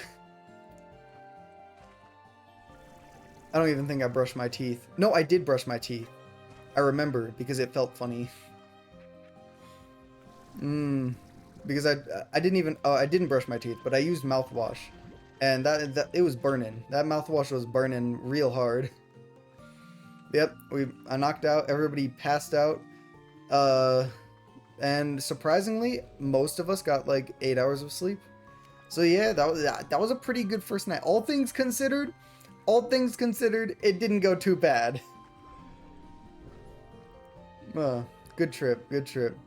Speaker 1: I don't even think I brushed my teeth. No, I did brush my teeth. I remember because it felt funny. Because I didn't brush my teeth, but I used mouthwash. and that it was burning. That mouthwash was burning real hard. Yep, I knocked out. Everybody passed out. And surprisingly, most of us got like 8 hours of sleep. So yeah, that was a pretty good first night. All things considered, it didn't go too bad. Good trip, good trip.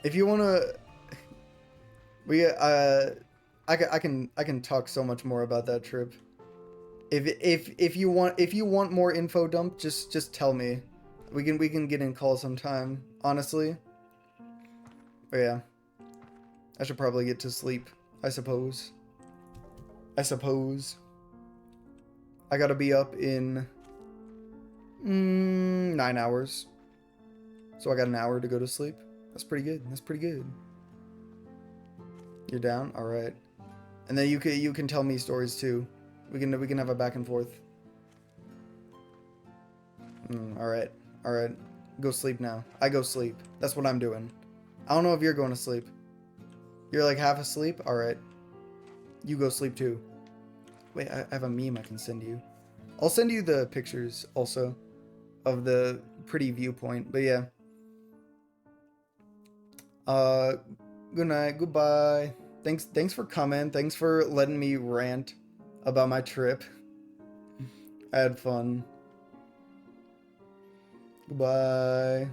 Speaker 1: If you wanna, I can talk so much more about that trip. If you want more info dump, just tell me. We can get in call sometime. Honestly, but yeah, I should probably get to sleep. I suppose. I gotta be up in 9 hours, so I got an hour to go to sleep. That's pretty good. That's pretty good. You're down, all right. And then you can tell me stories too. We can have a back and forth. All right. Go sleep now. I go sleep. That's what I'm doing. I don't know if you're going to sleep. You're like half asleep? All right. You go sleep too. Wait, I have a meme I can send you. I'll send you the pictures also of the pretty viewpoint. But yeah. Good night. Goodbye. Thanks for coming. Thanks for letting me rant about my trip. I had fun. Goodbye.